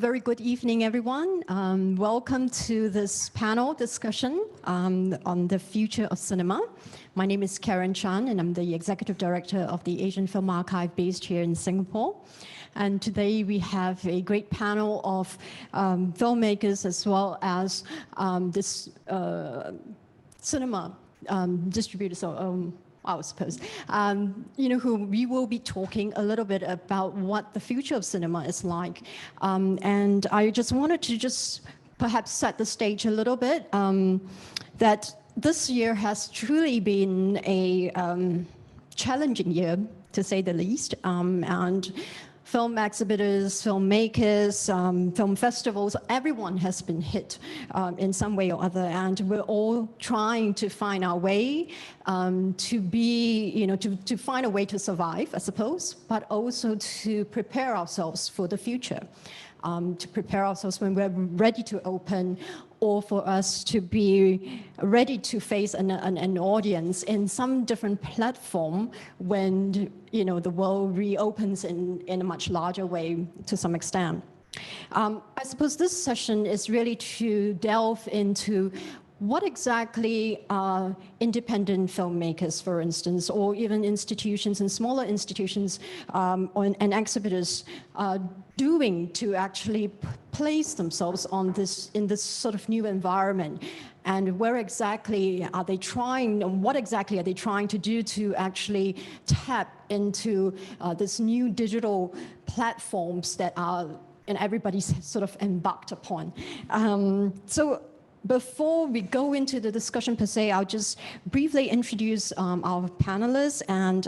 Very good evening, everyone. Welcome to this panel discussion on the future of cinema. My name is Karen Chan, and I'm the Executive Director of the Asian Film Archive based here in Singapore. And today we have a great panel of filmmakers as well as this cinema distributors. I suppose, who we will be talking a little bit about what the future of cinema is like. And I just wanted to perhaps set the stage a little bit, that this year has truly been a challenging year, to say the least. And film exhibitors, filmmakers, film festivals, everyone has been hit in some way or other, and we're all trying to find our way to find a way to survive, I suppose, but also to prepare ourselves for the future, to prepare ourselves when we're ready to open, or for us to be ready to face an audience in some different platform when the world reopens in a much larger way to some extent. I suppose this session is really to delve into what exactly are independent filmmakers, for instance, or even institutions and smaller institutions and exhibitors doing to actually place themselves in this sort of new environment, and where exactly are they trying, and what exactly are they trying to do to actually tap into this new digital platforms that are and everybody's sort of embarked upon. So before we go into the discussion per se, I'll just briefly introduce our panelists, and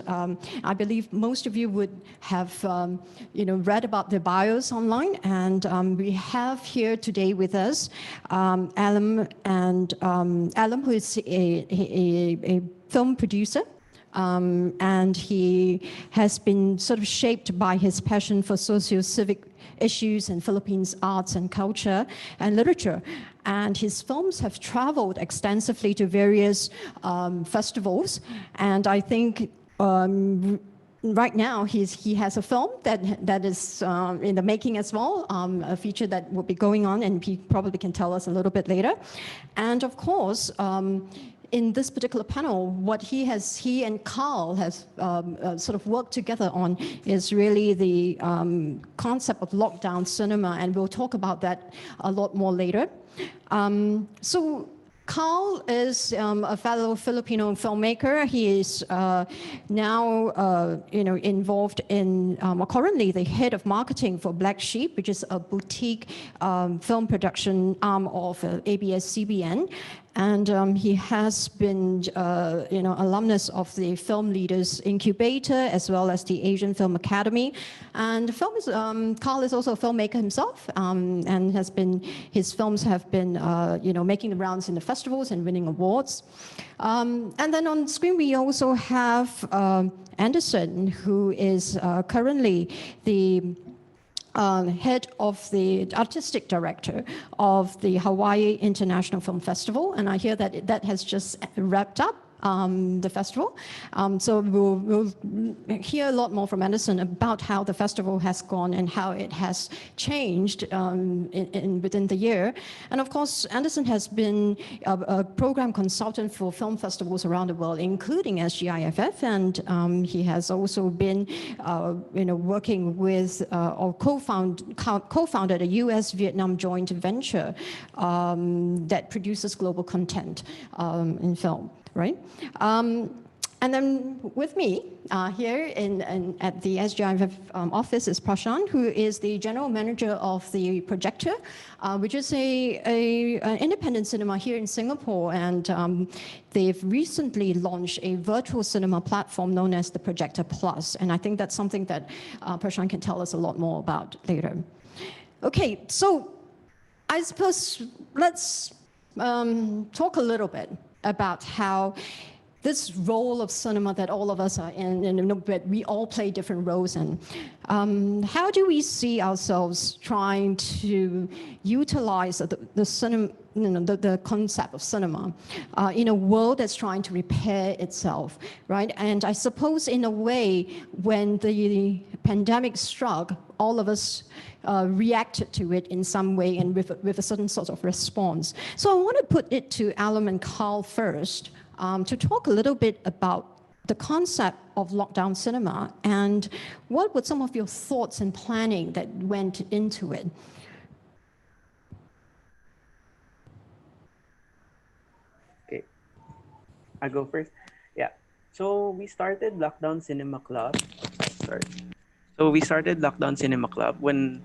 I believe most of you would have read about their bios online, and we have here today with us Alem, who is a film producer. And he has been sort of shaped by his passion for socio-civic issues in Philippines arts and culture and literature. And his films have traveled extensively to various festivals. And I think right now he has a film that is in the making as well, a feature that will be going on, and he probably can tell us a little bit later. And of course, in this particular panel, what he and Carl has sort of worked together on is really the concept of lockdown cinema, and we'll talk about that a lot more later. So Carl is a fellow Filipino filmmaker. He is now involved in, currently the head of marketing for Black Sheep, which is a boutique film production arm of ABS-CBN. And he has been, alumnus of the Film Leaders Incubator as well as the Asian Film Academy. And the film is, Carl is also a filmmaker himself, and his films have been, making the rounds in the festivals and winning awards. And then on screen we also have Anderson, who is currently the head of the artistic director of the Hawaii International Film Festival, and I hear that has just wrapped up the festival. So we'll hear a lot more from Anderson about how the festival has gone and how it has changed within the year. And of course, Anderson has been a program consultant for film festivals around the world, including SGIFF, and he has also been working with or co-founded a US-Vietnam joint venture that produces global content in film. Right? And then with me here at the SGIFF office is Prashant, who is the general manager of the Projector, which is an independent cinema here in Singapore. And they've recently launched a virtual cinema platform known as the Projector Plus. And I think that's something that Prashant can tell us a lot more about later. Okay, so I suppose let's talk a little bit about how this role of cinema that all of us are in, and we all play different roles in. How do we see ourselves trying to utilize the cinema, the concept of cinema in a world that's trying to repair itself, right? And I suppose in a way, when the pandemic struck, all of us reacted to it in some way and with a certain sort of response. So I want to put it to Alem and Carl first to talk a little bit about the concept of lockdown cinema and what were some of your thoughts and planning that went into it? Okay, I go first. Yeah. So we started Lockdown Cinema Club. Sorry. So we started Lockdown Cinema Club when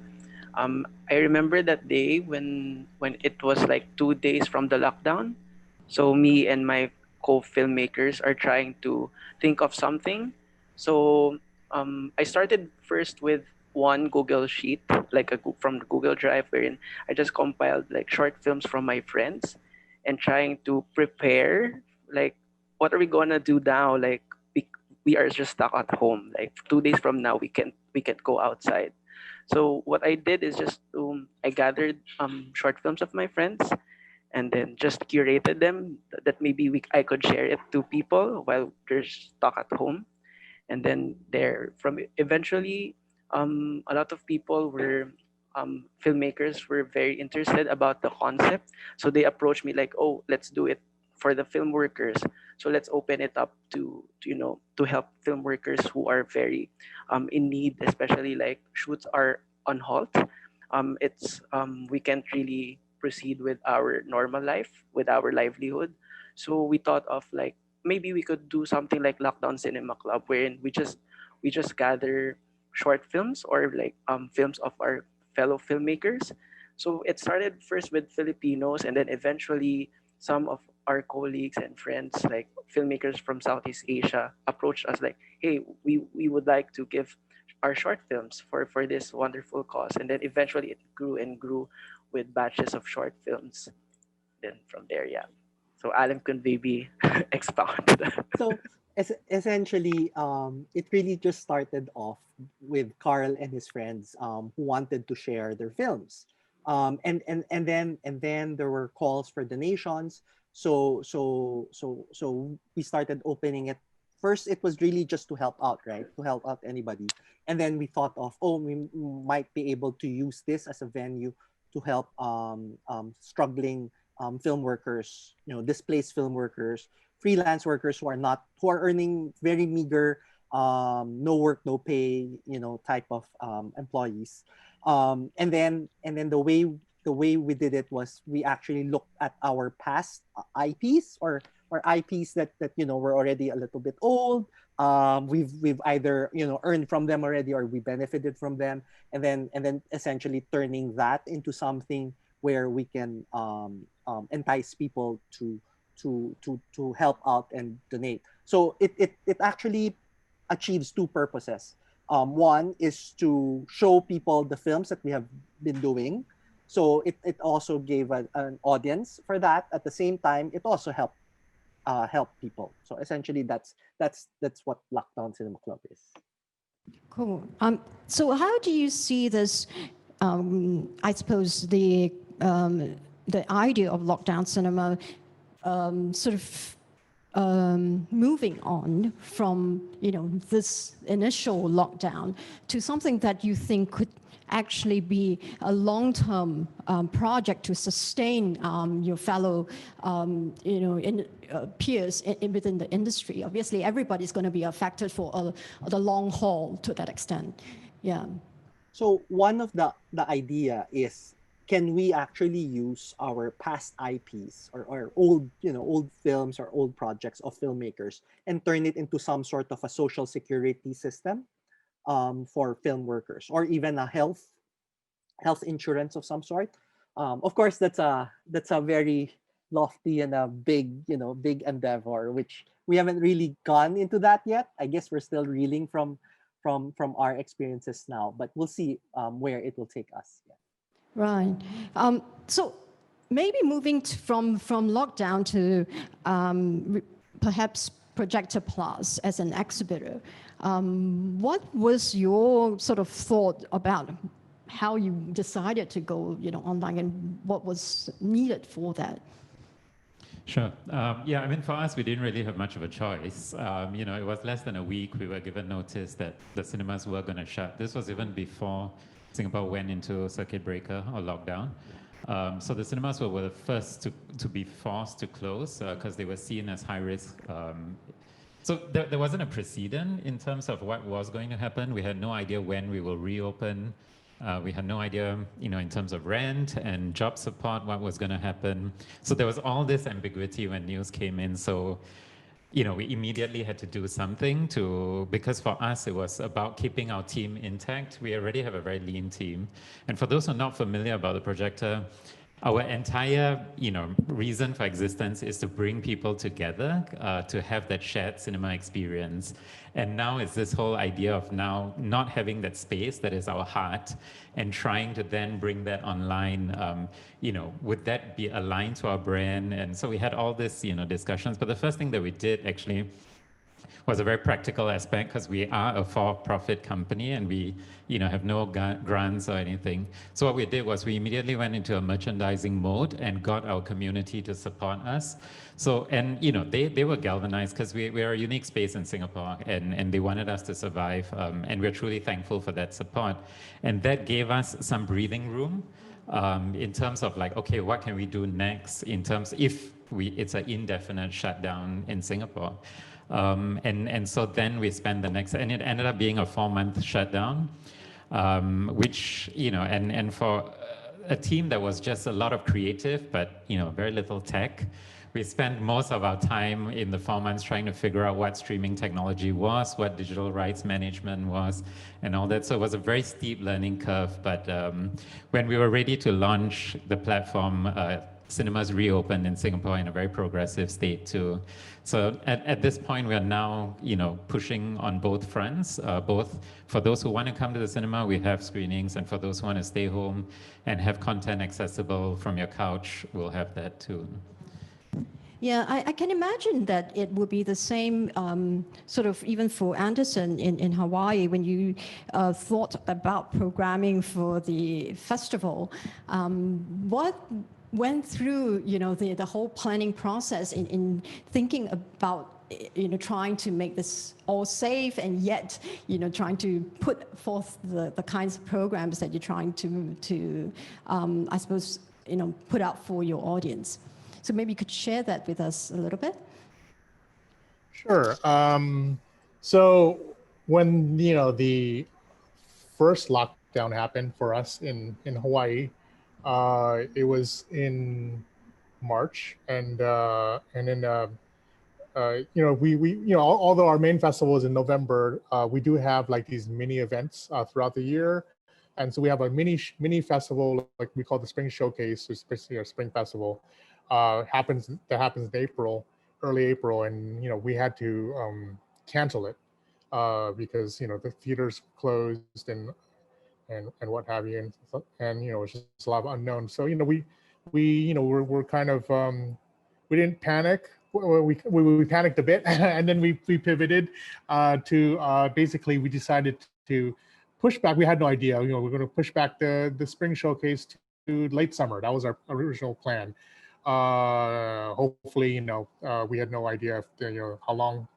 I remember that day when it was like 2 days from the lockdown. So me and my co-filmmakers are trying to think of something. So I started first with one Google sheet, like from the Google Drive, wherein I just compiled like short films from my friends, and trying to prepare like what are we gonna do now? Like we are just stuck at home. Like 2 days from now, we can go outside. So what I did is just I gathered short films of my friends and then just curated them that maybe I could share it to people while they're stuck at home. And then there from eventually a lot of people were filmmakers were very interested about the concept, so they approached me like, oh, let's do it for the film workers, so let's open it up to to help film workers who are very in need, especially like shoots are on halt. It's We can't really proceed with our normal life, with our livelihood. So we thought of like maybe we could do something like Lockdown Cinema Club, wherein we just gather short films or like films of our fellow filmmakers. So it started first with Filipinos, and then eventually some of our colleagues and friends, like filmmakers from Southeast Asia, approached us like, "Hey, we would like to give our short films for this wonderful cause." And then eventually it grew and grew with batches of short films. Then from there, yeah. So Alan can maybe expound. So essentially, it really just started off with Carl and his friends who wanted to share their films, and then there were calls for donations. So we started opening it. First, it was really just to help out, right? To help out anybody, and then we thought of, oh, we might be able to use this as a venue to help struggling film workers, displaced film workers, freelance workers who are earning very meager, no work, no pay, type of employees. And then the way we did it was we actually looked at our past IPs or IPs that were already a little bit old. We've either earned from them already or we benefited from them, and then essentially turning that into something where we can entice people to help out and donate. So it actually achieves two purposes. One is to show people the films that we have been doing. So it also gave an audience for that. At the same time, it also help people. So essentially, that's what Lockdown Cinema Club is. Cool. So how do you see this, I suppose, the idea of lockdown cinema sort of moving on from this initial lockdown to something that you think could actually be a long-term project to sustain your fellow peers within the industry? Obviously, everybody's going to be affected for the long haul to that extent. Yeah. So one of the idea is, can we actually use our past IPs or old films or old projects of filmmakers and turn it into some sort of a social security system for film workers, or even a health insurance of some sort? Of course, that's a very lofty and a big endeavor, which we haven't really gone into that yet. I guess we're still reeling from our experiences now, but we'll see where it will take us. Yeah. Right. So maybe moving from lockdown to perhaps Projector Plus as an exhibitor, what was your sort of thought about how you decided to go online and what was needed for that? Sure. Yeah, I mean, for us, we didn't really have much of a choice. It was less than a week we were given notice that the cinemas were going to shut. This was even before Singapore went into circuit breaker or lockdown. So the cinemas were the first to be forced to close because they were seen as high risk. So there wasn't a precedent in terms of what was going to happen. We had no idea when we will reopen. We had no idea, in terms of rent and job support, what was going to happen. So there was all this ambiguity when news came in. So, we immediately had to do something because for us, it was about keeping our team intact. We already have a very lean team. And for those who are not familiar about the projector, our entire, reason for existence is to bring people together, to have that shared cinema experience. And now it's this whole idea of now not having that space that is our heart and trying to then bring that online, would that be aligned to our brand? And so we had all this, discussions. But the first thing that we did actually was a very practical aspect because we are a for-profit company and we, have no grants or anything. So what we did was we immediately went into a merchandising mode and got our community to support us. So, and they were galvanized because we are a unique space in Singapore and they wanted us to survive. And we're truly thankful for that support. And that gave us some breathing room in terms of like, okay, what can we do next in terms if it's an indefinite shutdown in Singapore. And so then we spent the next, and it ended up being a 4-month shutdown, which, and for a team that was just a lot of creative, but, very little tech, we spent most of our time in the 4 months trying to figure out what streaming technology was, what digital rights management was, and all that. So it was a very steep learning curve. But when we were ready to launch the platform, cinemas reopened in Singapore in a very progressive state too. So at this point, we are now, pushing on both fronts. Both for those who want to come to the cinema, we have screenings, and for those who want to stay home and have content accessible from your couch, we'll have that too. Yeah, I can imagine that it would be the same sort of even for Anderson in Hawaii when you thought about programming for the festival. What went through, the whole planning process in thinking about trying to make this all safe and yet, trying to put forth the kinds of programs that you're trying to I suppose, put out for your audience. So maybe you could share that with us a little bit. Sure. So when, the first lockdown happened for us in Hawaii, it was in March, and then although our main festival is in November, we do have like these mini events throughout the year, and so we have a mini festival like we call the Spring Showcase, which is basically our spring festival. Happens in April, early April, and we had to cancel it because the theaters closed and what have you, and it's just a lot of unknown. So we're kind of we didn't panic. We panicked a bit, and then we pivoted to basically we decided to push back. We had no idea. We're going to push back the spring showcase to late summer. That was our original plan. Hopefully, we had no idea if how long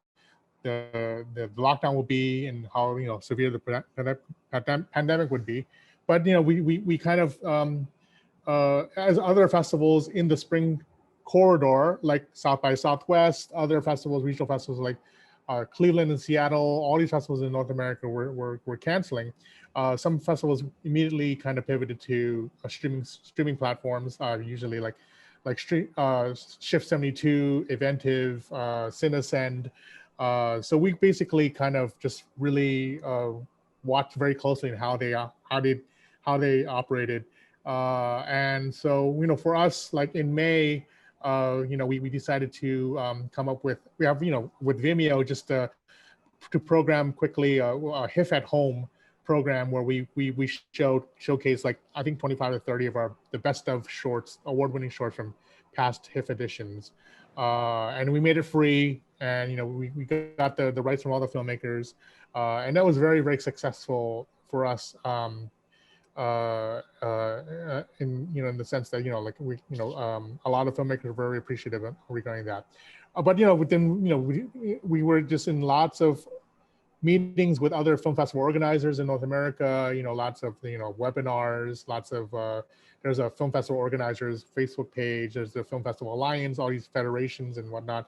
the lockdown will be and how severe the pandemic would be. But we kind of as other festivals in the spring corridor, like South by Southwest, other festivals, regional festivals like Cleveland and Seattle, all these festivals in North America were canceling. Some festivals immediately kind of pivoted to streaming platforms, usually like Shift 72, Eventive, Cinesend. So we basically kind of just really watched very closely on how they operated. And so for us, like in May, we decided to come up with with Vimeo just to program quickly a HIF at home program where we showcase like I think 25 to 30 of the best of shorts, award-winning shorts from past HIF editions, and we made it free, and we got the rights from all the filmmakers, and that was very, very successful for us. in in the sense that like a lot of filmmakers are very appreciative regarding that. But within we were just in lots of meetings with other film festival organizers in North America. Lots of webinars, lots of there's a film festival organizers Facebook page. There's the Film Festival Alliance, all these federations and whatnot.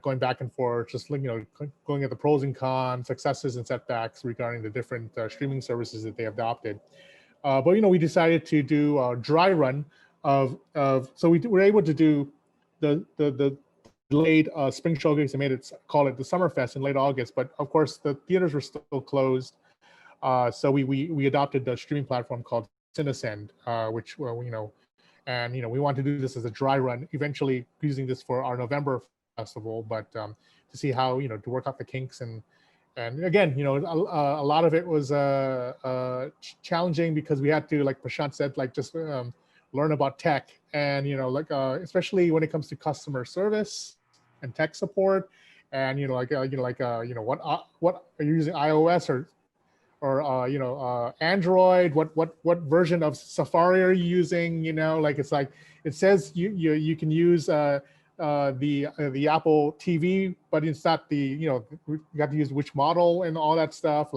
Going back and forth, just going at the pros and cons, successes and setbacks regarding the different streaming services that they adopted. But we decided to do a dry run of so we were able to do the delayed spring showcase and call it the Summerfest in late August. But of course the theaters were still closed, so we adopted the streaming platform called Cinesend, which and we want to do this as a dry run, eventually using this for our November festival, but to see how to work out the kinks and again a lot of it was challenging because we had to, like Prashant said, just learn about tech and especially when it comes to customer service and tech support and what are you using, iOS or Android, what version of Safari are you using? It's like it says you can use the Apple TV, but it's not the you got to use which model and all that stuff.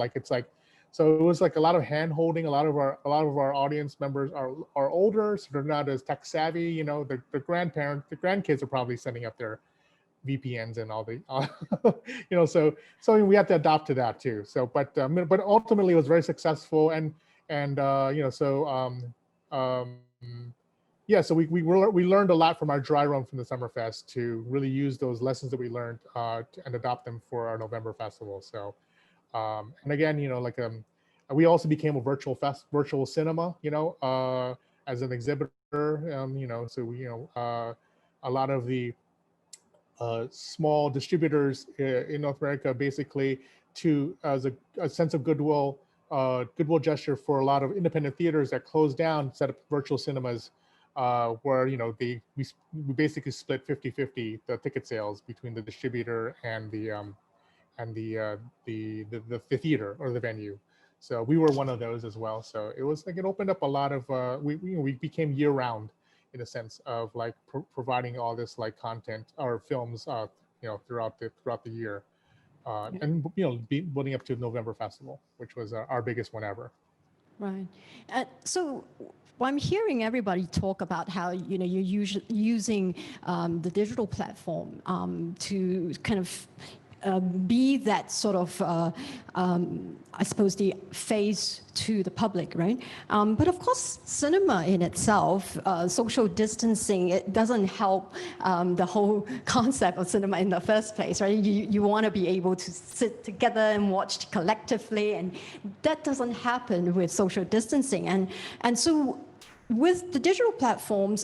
So it was like a lot of hand holding. A lot of our audience members are older, so they're not as tech savvy. The grandkids are probably setting up their VPNs and all the so we had to adapt to that too. So but ultimately it was very successful and yeah, so we learned a lot from our dry run from the Summerfest to really use those lessons that we learned and adopt them for our November festival. So and again we also became a virtual cinema as an exhibitor. So we a lot of the small distributors in North America, basically as a sense of goodwill gesture for a lot of independent theaters that closed down, set up virtual cinemas where we basically split 50-50 the ticket sales between the distributor and the theater or the venue. So we were one of those as well. So it was it opened up a lot of we became year round in a sense of providing all this content or films throughout the year and building up to November Festival, which was our biggest one ever. Right. So I'm hearing everybody talk about how you're using the digital platform to kind of be that sort of, I suppose, the face to the public, right? But of course, cinema in itself, social distancing, it doesn't help the whole concept of cinema in the first place, right? You want to be able to sit together and watch collectively, and that doesn't happen with social distancing. And so with the digital platforms,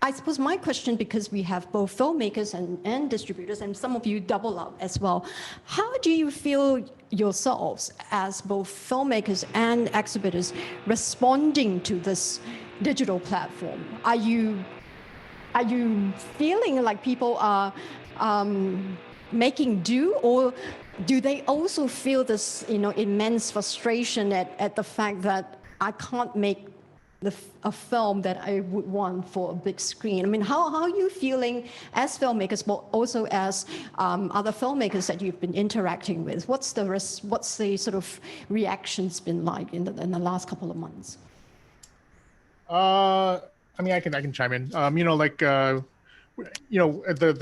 I suppose my question, because we have both filmmakers and distributors, and some of you double up as well, how do you feel yourselves as both filmmakers and exhibitors responding to this digital platform? Are you feeling like people are making do, or do they also feel this immense frustration at the fact that I can't make a film that I would want for a big screen? I mean, how are you feeling as filmmakers, but also as other filmmakers that you've been interacting with? What's the sort of reactions been like in the last couple of months? I mean, I can chime in. The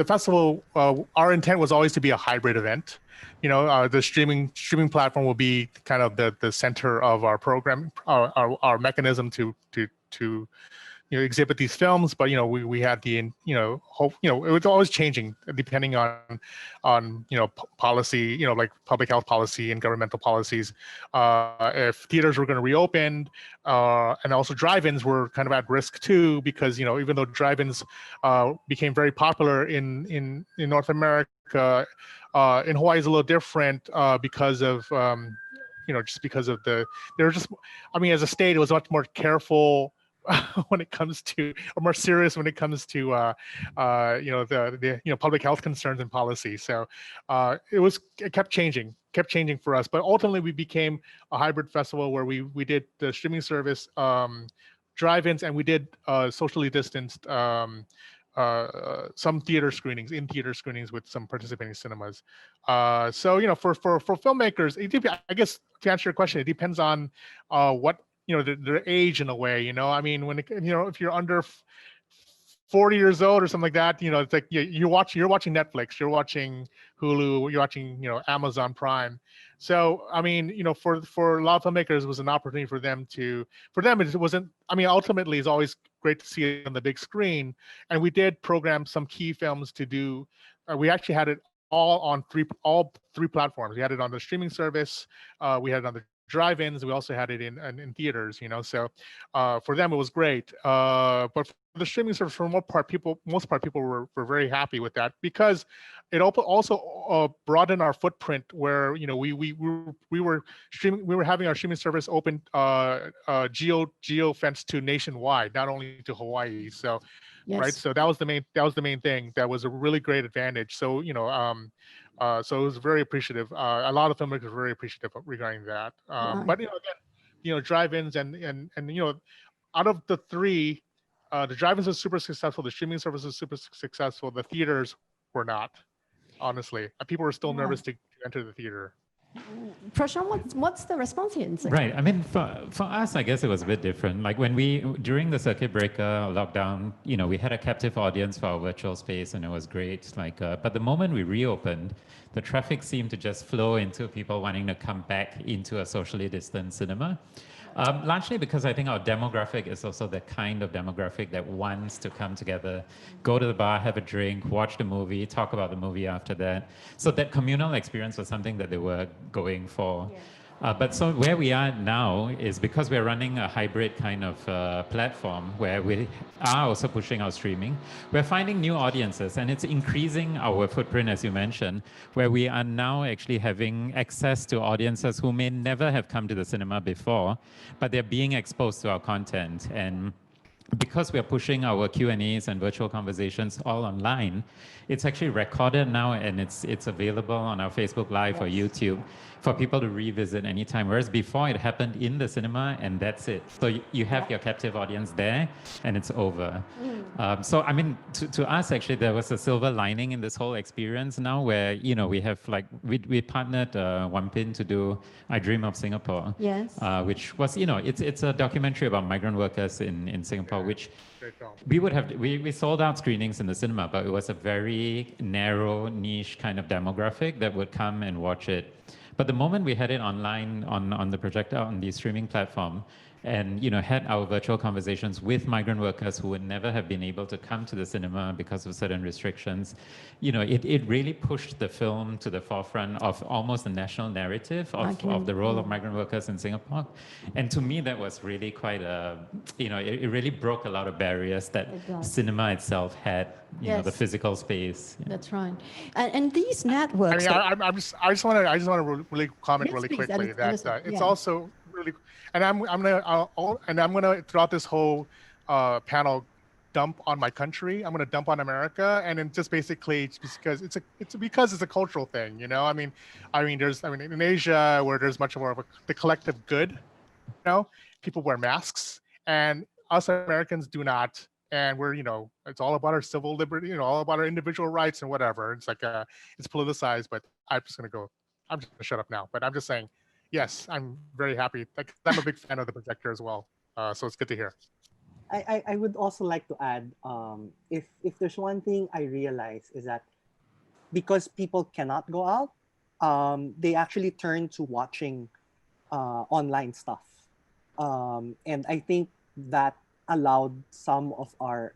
festival, our intent was always to be a hybrid event. The streaming platform will be kind of the center of our program, our mechanism to exhibit these films. But we had the hope. It was always changing depending on policy, like public health policy and governmental policies. If theaters were going to reopen, and also drive-ins were kind of at risk too, because even though drive-ins became very popular in North America, in Hawaii is a little different because of just because of as a state, it was much more careful when it comes to, or more serious when it comes to the public health concerns and policy. So it kept changing for us. But ultimately, we became a hybrid festival where we did the streaming service, drive-ins, and we did socially distanced some theater screenings with some participating cinemas. So for filmmakers, I guess to answer your question, it depends on what their age in a way. I mean, when if you're under 40 years old or something like that, it's like you're watching Netflix, you're watching Hulu, you're watching Amazon Prime. So I mean, for a lot of filmmakers, it was an opportunity for them it wasn't. I mean, ultimately, it's always great to see it on the big screen. And we did program some key films to do. We actually had it all three platforms. We had it on the streaming service. We had it on the drive-ins. We also had it in theaters. So for them it was great. But for the streaming service, for most part, people were very happy with that, because it also broadened our footprint, where we were having our streaming service open geo fence to nationwide, not only to Hawaii. So Yes. right, so that was the main thing. That was a really great advantage. So so it was very appreciative. A lot of filmmakers were very appreciative regarding that. Right. But again, drive-ins and out of the three, the drive-ins was super successful. The streaming service was super successful. The theaters were not, honestly. People were still nervous to enter the theater. Prashant, what's the response here? Right. I mean, for us, I guess it was a bit different. Like during the circuit breaker lockdown, we had a captive audience for our virtual space, and it was great. But the moment we reopened, the traffic seemed to just flow into people wanting to come back into a socially distant cinema. Largely because I think our demographic is also the kind of demographic that wants to come together, go to the bar, have a drink, watch the movie, talk about the movie after that. So that communal experience was something that they were going for. Yeah. But so where we are now is because we're running a hybrid kind of platform where we are also pushing our streaming, we're finding new audiences, and it's increasing our footprint, as you mentioned, where we are now actually having access to audiences who may never have come to the cinema before, but they're being exposed to our content. And because we're pushing our Q&As and virtual conversations all online, it's actually recorded now, and it's available on our Facebook Live or YouTube for people to revisit anytime. Whereas before, it happened in the cinema, and that's it. So you have your captive audience there, and it's over. So I mean, to us, actually, there was a silver lining in this whole experience now, where we have we partnered Wampin to do I Dream of Singapore. Yes. Which was it's a documentary about migrant workers in Singapore, which we sold out screenings in the cinema, but it was a very narrow niche kind of demographic that would come and watch it. But the moment we had it online on the projector on the streaming platform, and had our virtual conversations with migrant workers who would never have been able to come to the cinema because of certain restrictions, it really pushed the film to the forefront of almost a national narrative of the role of migrant workers in Singapore. And to me, that was really quite it really broke a lot of barriers that cinema itself had, the physical space. That's right. And these networks. I mean, I just want to really comment really quickly that it's also really. And I'm gonna throughout this whole panel dump on my country. I'm gonna dump on America, and then just basically because it's a cultural thing, I mean in Asia, where there's much more of the collective good, people wear masks, and us Americans do not, and we're it's all about our civil liberty, all about our individual rights and whatever. It's like it's politicized, but I'm just gonna shut up now. But I'm just saying. Yes, I'm very happy. I'm a big fan of the projector as well, so it's good to hear. I would also like to add, if there's one thing I realize is that because people cannot go out, they actually turn to watching online stuff, and I think that allowed some of our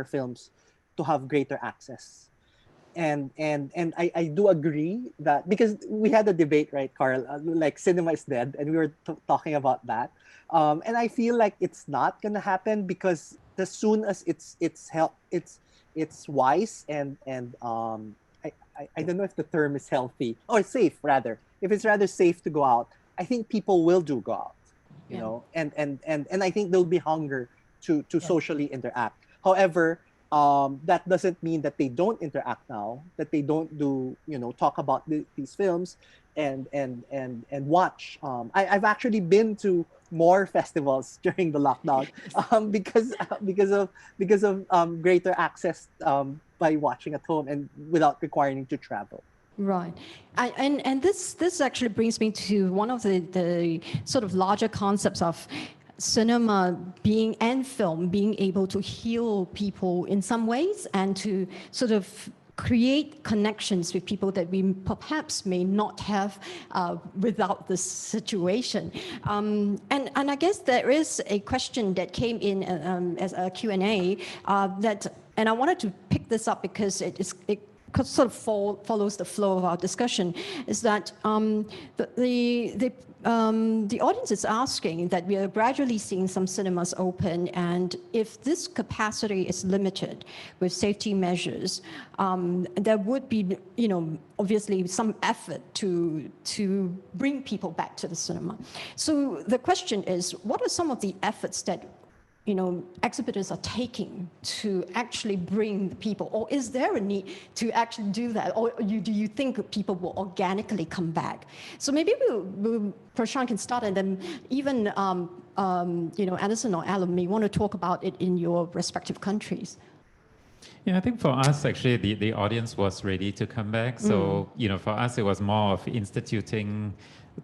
films to have greater access. And I do agree that, because we had a debate, right, Carl, like cinema is dead, and we were talking about that, and I feel like it's not gonna happen, because as soon as it's wise and I don't know if the term is healthy or safe, rather, if it's rather safe to go out, I think people will go out. you Yeah. know, and I think there'll be hunger to socially interact. However, that doesn't mean that they don't interact now, that they don't do, you know, talk about these films and watch. I've actually been to more festivals during the lockdown because of greater access by watching at home and without requiring to travel. Right. And this actually brings me to one of the sort of larger concepts of cinema being and film being able to heal people in some ways and to sort of create connections with people that we perhaps may not have without this situation. And I guess there is a question that came in as a Q&A and I wanted to pick this up because it sort of follows the flow of our discussion, is that the audience is asking that we are gradually seeing some cinemas open, and if this capacity is limited with safety measures, there would be, you know, obviously some effort to bring people back to the cinema. So the question is, what are some of the efforts that, you know, exhibitors are taking to actually bring the people, or is there a need to actually do that, or do you think people will organically come back? So maybe Prashant can start, and then even you know, Anderson or Alan may want to talk about it in your respective countries. Yeah, I think for us, actually, the audience was ready to come back. So, you know, for us, it was more of instituting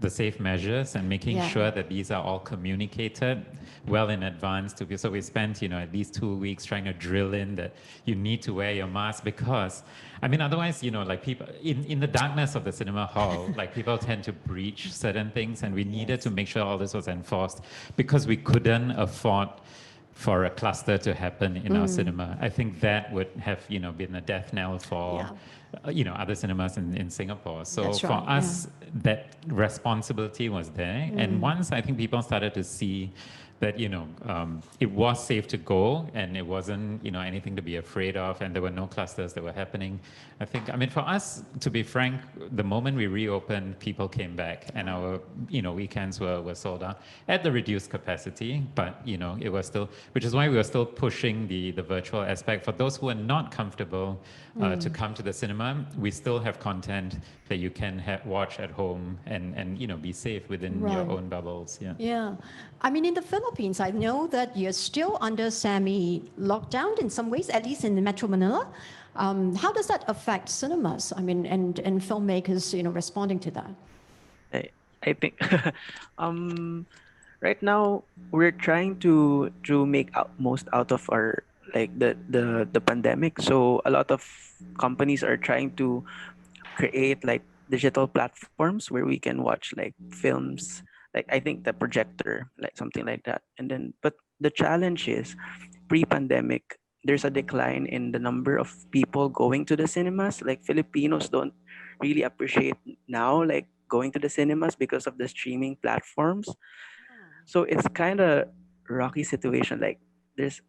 the safe measures and making sure that these are all communicated well in advance to be. So we spent, you know, at least 2 weeks trying to drill in that you need to wear your mask, because, I mean, otherwise, you know, like people in the darkness of the cinema hall, like people tend to breach certain things, and we needed to make sure all this was enforced because we couldn't afford for a cluster to happen in our cinema. I think that would have, you know, been a death knell for, you know, other cinemas in Singapore. So That's for right, us, that responsibility was there. And once I think people started to see that, you know, it was safe to go and it wasn't, you know, anything to be afraid of, and there were no clusters that were happening. I think, I mean, for us, to be frank, the moment we reopened, people came back, and our, you know, weekends were sold out at the reduced capacity, but, you know, it was still, which is why we were still pushing the virtual aspect. For those who are not comfortable to come to the cinema, we still have content that you can watch at home and, you know, be safe within your own bubbles. Yeah. I mean, in the Philippines, I know that you're still under semi-lockdown in some ways, at least in Metro Manila. How does that affect cinemas? I mean, and filmmakers, you know, responding to that? I think right now we're trying to make most out of our, like, the pandemic. So a lot of companies are trying to create like digital platforms where we can watch like films, like I think the projector, like something like that. And then, but the challenge is, pre-pandemic, there's a decline in the number of people going to the cinemas. Like Filipinos don't really appreciate now like going to the cinemas because of the streaming platforms. So it's kind of rocky situation. Like there's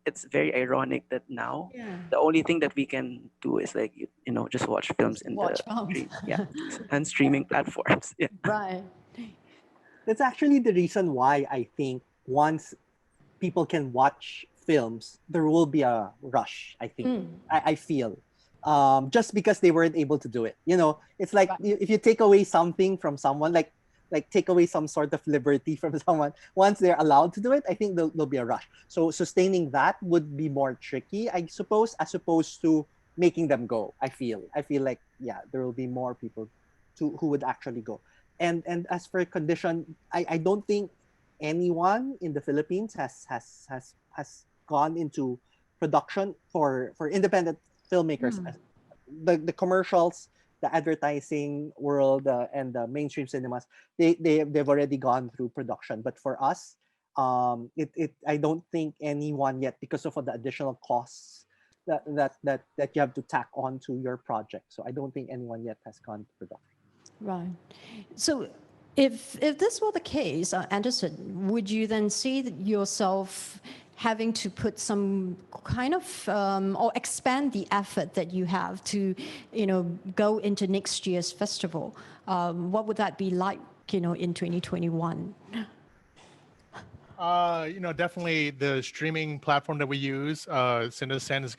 it's very ironic that now the only thing that we can do is like you know, just watch films in Watch the films. and streaming platforms. Right. That's actually the reason why I think once people can watch films, there will be a rush, I think. I feel. Just because they weren't able to do it. You know, it's like if you take away something from someone, like take away some sort of liberty from someone, once they're allowed to do it, I think there'll be a rush. So sustaining that would be more tricky, I suppose, as opposed to making them go. I feel like, yeah, there will be more people who would actually go. And as for condition, I don't think anyone in the Philippines has gone into production for independent filmmakers. The commercials, the advertising world, and the mainstream cinemas, they've already gone through production. But for us, I don't think anyone yet, because of the additional costs that you have to tack on to your project. So I don't think anyone yet has gone to production. Right. So if this were the case, Anderson, would you then see yourself having to put some kind of or expand the effort that you have to, you know, go into next year's festival? What would that be like, you know, in 2021? Definitely the streaming platform that we use, CineSend, is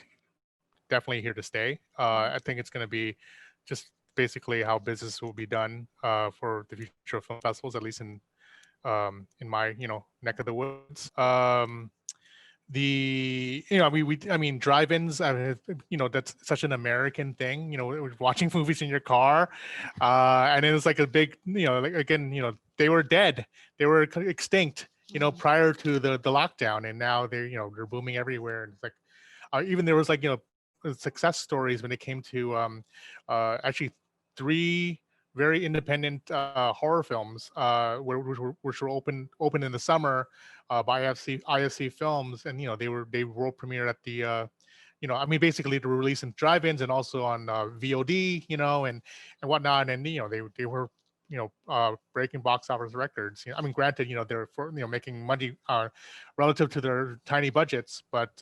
definitely here to stay. I think it's going to be just basically how business will be done for the future of film festivals, at least in my neck of the woods. I mean drive-ins, that's such an American thing, watching movies in your car, and it was like a big, like, again, they were dead, they were extinct, prior to the lockdown, and now they're booming everywhere. And it's like, even there was like, success stories when it came to actually 3 very independent horror films, which were open in the summer by IFC Films, and they world premiered at the I mean, basically they were released in drive-ins and also on VOD, and whatnot, and they were breaking box office records. I mean, granted, they're making money relative to their tiny budgets, but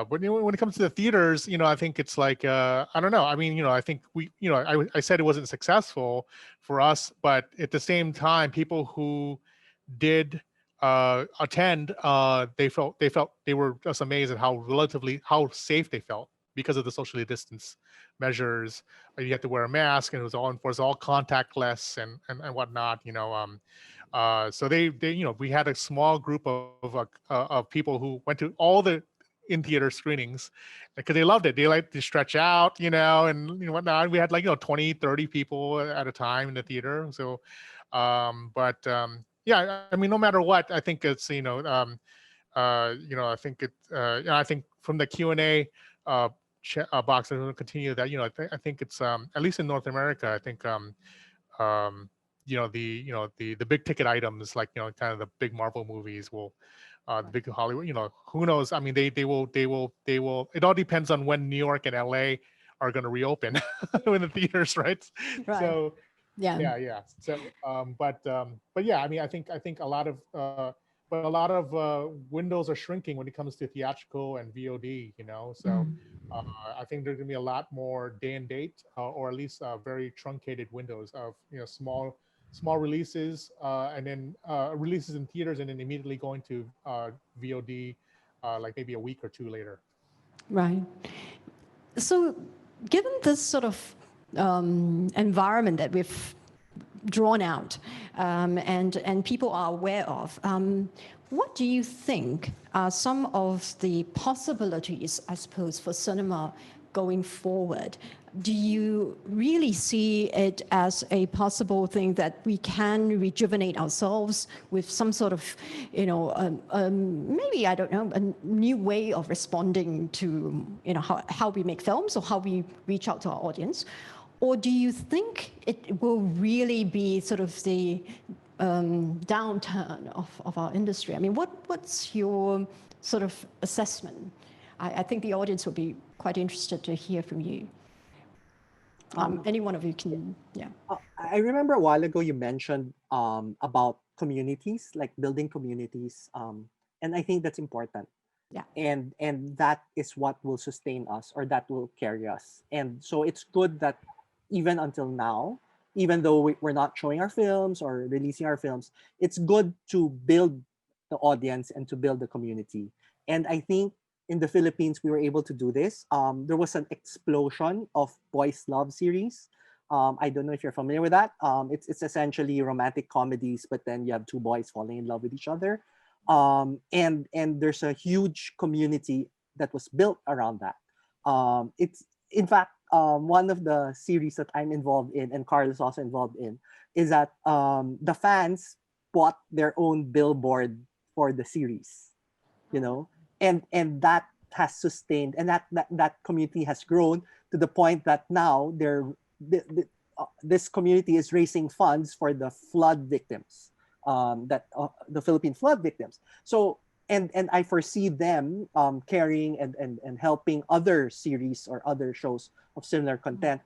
when it comes to the theaters, I think it's like, I don't know. I mean, I think I said it wasn't successful for us, but at the same time, people who did attend, they were just amazed at how safe they felt because of the socially distance measures. You had to wear a mask, and it was all enforced, all contactless and whatnot. So they we had a small group of people who went to all the in theater screenings because they loved it. They like to stretch out, and whatnot. We had like 20, 30 people at a time in the theater. So yeah, I mean, no matter what, I think it's I think I think from the Q&A box, I'm going to continue that. I think it's at least in North America, I think the big ticket items, like kind of the big Marvel movies will the big Hollywood, who knows. I mean, they will it all depends on when New York and LA are going to reopen in the theaters, right? Right. So Yeah. yeah. So but yeah, I mean, I think a lot of windows are shrinking when it comes to theatrical and VOD, so I think there's gonna be a lot more day and date, or at least very truncated windows of small releases, and then releases in theaters, and then immediately going to VOD, like maybe a week or 2 later. Right. So, given this sort of environment that we've drawn out and people are aware of, what do you think are some of the possibilities, I suppose, for cinema going forward? Do you really see it as a possible thing that we can rejuvenate ourselves with some sort of, maybe, I don't know, a new way of responding to, how we make films or how we reach out to our audience? Or do you think it will really be sort of the downturn of our industry? I mean, what's your sort of assessment? I think the audience would be quite interested to hear from you. Any one of you can, yeah. I remember a while ago you mentioned about communities, like building communities, and I think that's important. Yeah. And that is what will sustain us, or that will carry us. And so it's good that even until now, even though we're not showing our films or releasing our films, it's good to build the audience and to build the community. And I think in the Philippines, we were able to do this. There was an explosion of boys' love series. I don't know if you're familiar with that. It's essentially romantic comedies, but then you have 2 boys falling in love with each other. And there's a huge community that was built around that. It's, in fact, one of the series that I'm involved in, and Carl is also involved in, is that the fans bought their own billboard for the series, and that has sustained, and that community has grown to the point that now this community is raising funds for the flood victims, the Philippine flood victims. So and I foresee them carrying and helping other series or other shows of similar content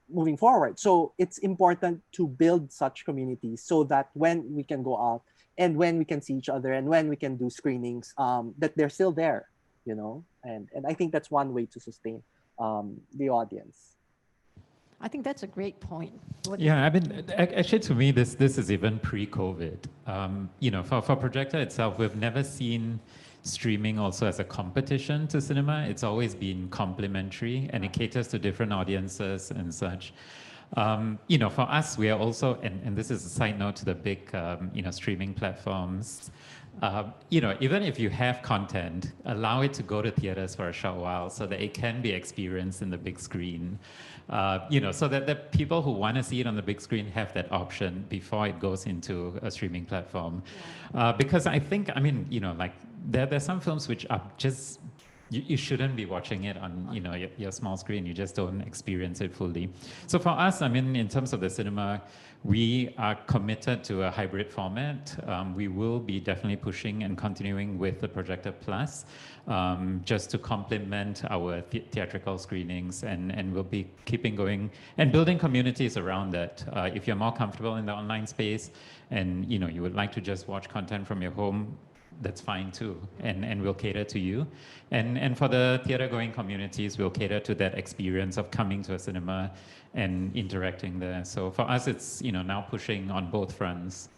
moving forward. So it's important to build such communities so that when we can go out and when we can see each other and when we can do screenings, that they're still there, and I think that's one way to sustain the audience. I think that's a great point. Yeah, I mean, actually, to me, this is even pre-COVID. For Projector itself, we've never seen streaming also as a competition to cinema. It's always been complementary, and it caters to different audiences and such. For us, we are also, and this is a side note to the big, streaming platforms. Even if you have content, allow it to go to theaters for a short while so that it can be experienced in the big screen. So that the people who want to see it on the big screen have that option before it goes into a streaming platform. Because I think, there's some films which are just, you shouldn't be watching it on, your small screen. You just don't experience it fully. So for us, in terms of the cinema, we are committed to a hybrid format. We will be definitely pushing and continuing with the Projector Plus, just to complement our theatrical screenings, and we'll be keeping going and building communities around that. If you're more comfortable in the online space and you would like to just watch content from your home, that's fine too, and we'll cater to you. And for the theater-going communities, we'll cater to that experience of coming to a cinema and interacting there. So for us, it's now pushing on both fronts,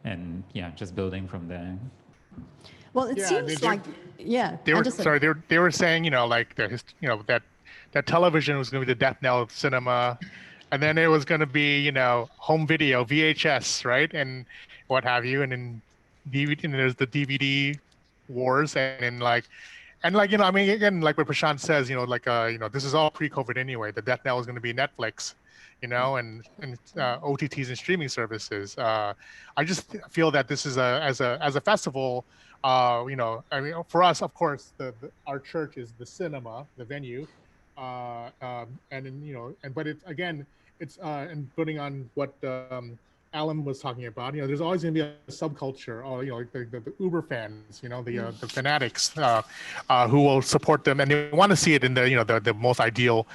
and just building from there. Well, it seems like they were saying that television was going to be the death knell of cinema, and then it was going to be home video, VHS, right, and what have you, and then DVD, and there's the DVD wars, and like again, like what Prashant says, this is all pre-COVID anyway. The death knell is going to be Netflix, and OTTs and streaming services. I just feel that this is as a festival, for us, of course, our church is the cinema, the venue, but and putting on what Alan was talking about, there's always going to be a subculture, or the Uber fans, the fanatics who will support them, and they want to see it in the most ideal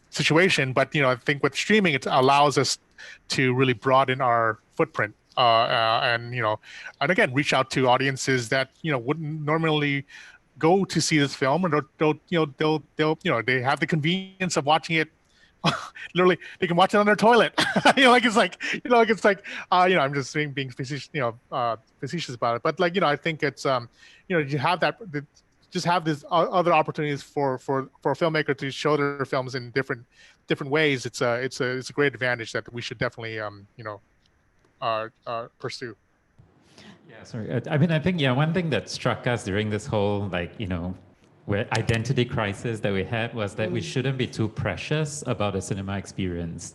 situation. But I think with streaming, it allows us to really broaden our footprint, and again, reach out to audiences that wouldn't normally go to see this film, or they have the convenience of watching it. Literally, they can watch it on their toilet. I'm just being facetious, facetious about it. But I think it's you have that, just have these other opportunities for a filmmaker to show their films in different ways. It's a great advantage that we should definitely pursue. Yeah, sorry. I think one thing that struck us during this whole where identity crisis that we had was that we shouldn't be too precious about a cinema experience.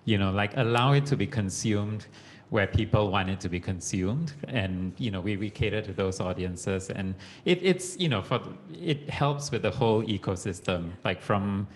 Allow it to be consumed where people want it to be consumed, and we cater to those audiences, and it helps with the whole ecosystem, from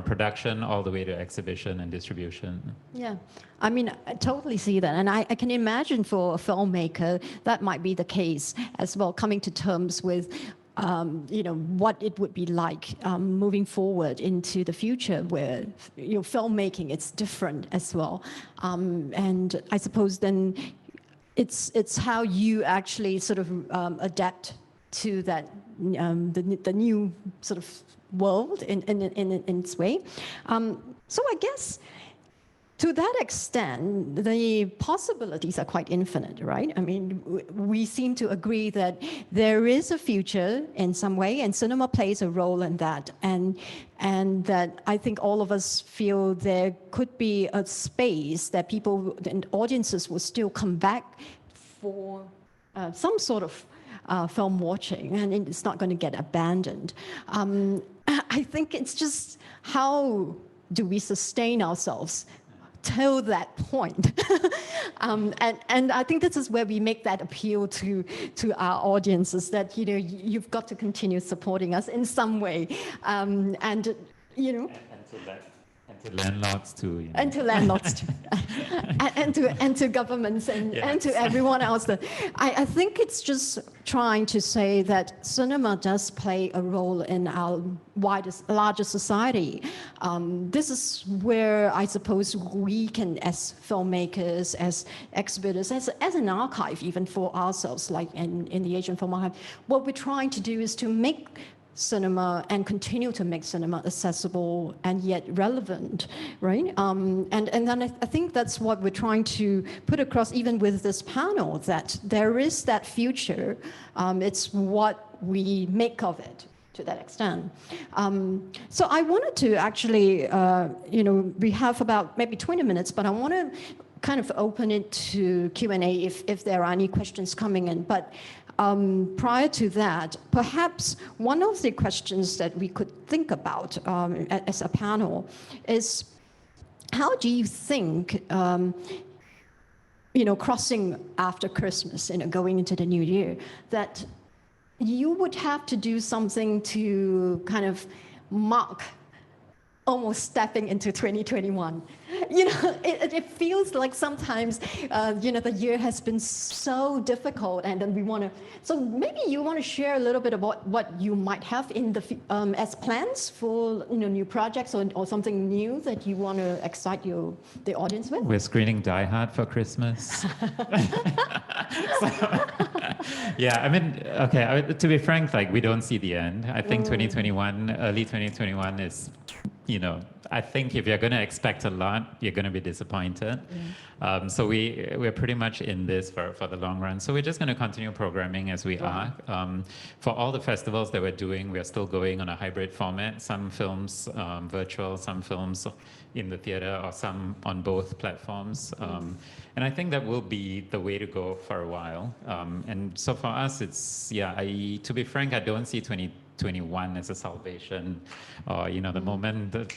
production all the way to exhibition and distribution. Yeah, I totally see that. And I can imagine for a filmmaker, that might be the case as well, coming to terms with what it would be like moving forward into the future, where filmmaking, it's different as well, and I suppose then it's how you actually sort of adapt to that the new sort of world in its way. So I guess, to that extent, the possibilities are quite infinite, right? We seem to agree that there is a future in some way, and cinema plays a role in that. And that I think all of us feel there could be a space that people and audiences will still come back for some sort of film watching, and it's not going to get abandoned. I think it's just, how do we sustain ourselves till that point? And I think this is where we make that appeal to our audiences, that you've got to continue supporting us in some way, and to landlords too. And to landlords too. and to governments and to everyone else. I think it's just trying to say that cinema does play a role in our larger society. This is where I suppose we can, as filmmakers, as exhibitors, as an archive even for ourselves, like in the Asian Film Archive, what we're trying to do is to make cinema and continue to make cinema accessible and yet relevant, right? And then I think that's what we're trying to put across even with this panel, that there is that future. It's what we make of it to that extent. So I wanted to actually, we have about maybe 20 minutes, but I want to kind of open it to Q&A if there are any questions coming in. But prior to that, perhaps one of the questions that we could think about as a panel is, how do you think, crossing after Christmas, going into the new year, that you would have to do something to kind of mark almost stepping into 2021. It feels like sometimes, the year has been so difficult, and then we want to, so maybe you want to share a little bit about what you might have in the, as plans for, new projects or something new that you want to excite the audience with? We're screening Die Hard for Christmas. Yeah, I mean, okay, to be frank, like, we don't see the end. I think 2021, early 2021 is, I think if you're going to expect a lot, you're going to be disappointed. So we're pretty much in this for the long run. So we're just going to continue programming as we are. For all the festivals that we're doing, we're still going on a hybrid format. Some films virtual, some films in the theater, or some on both platforms. And I think that will be the way to go for a while. And so for us, it's, to be frank, I don't see 2021 as a salvation, or the moment that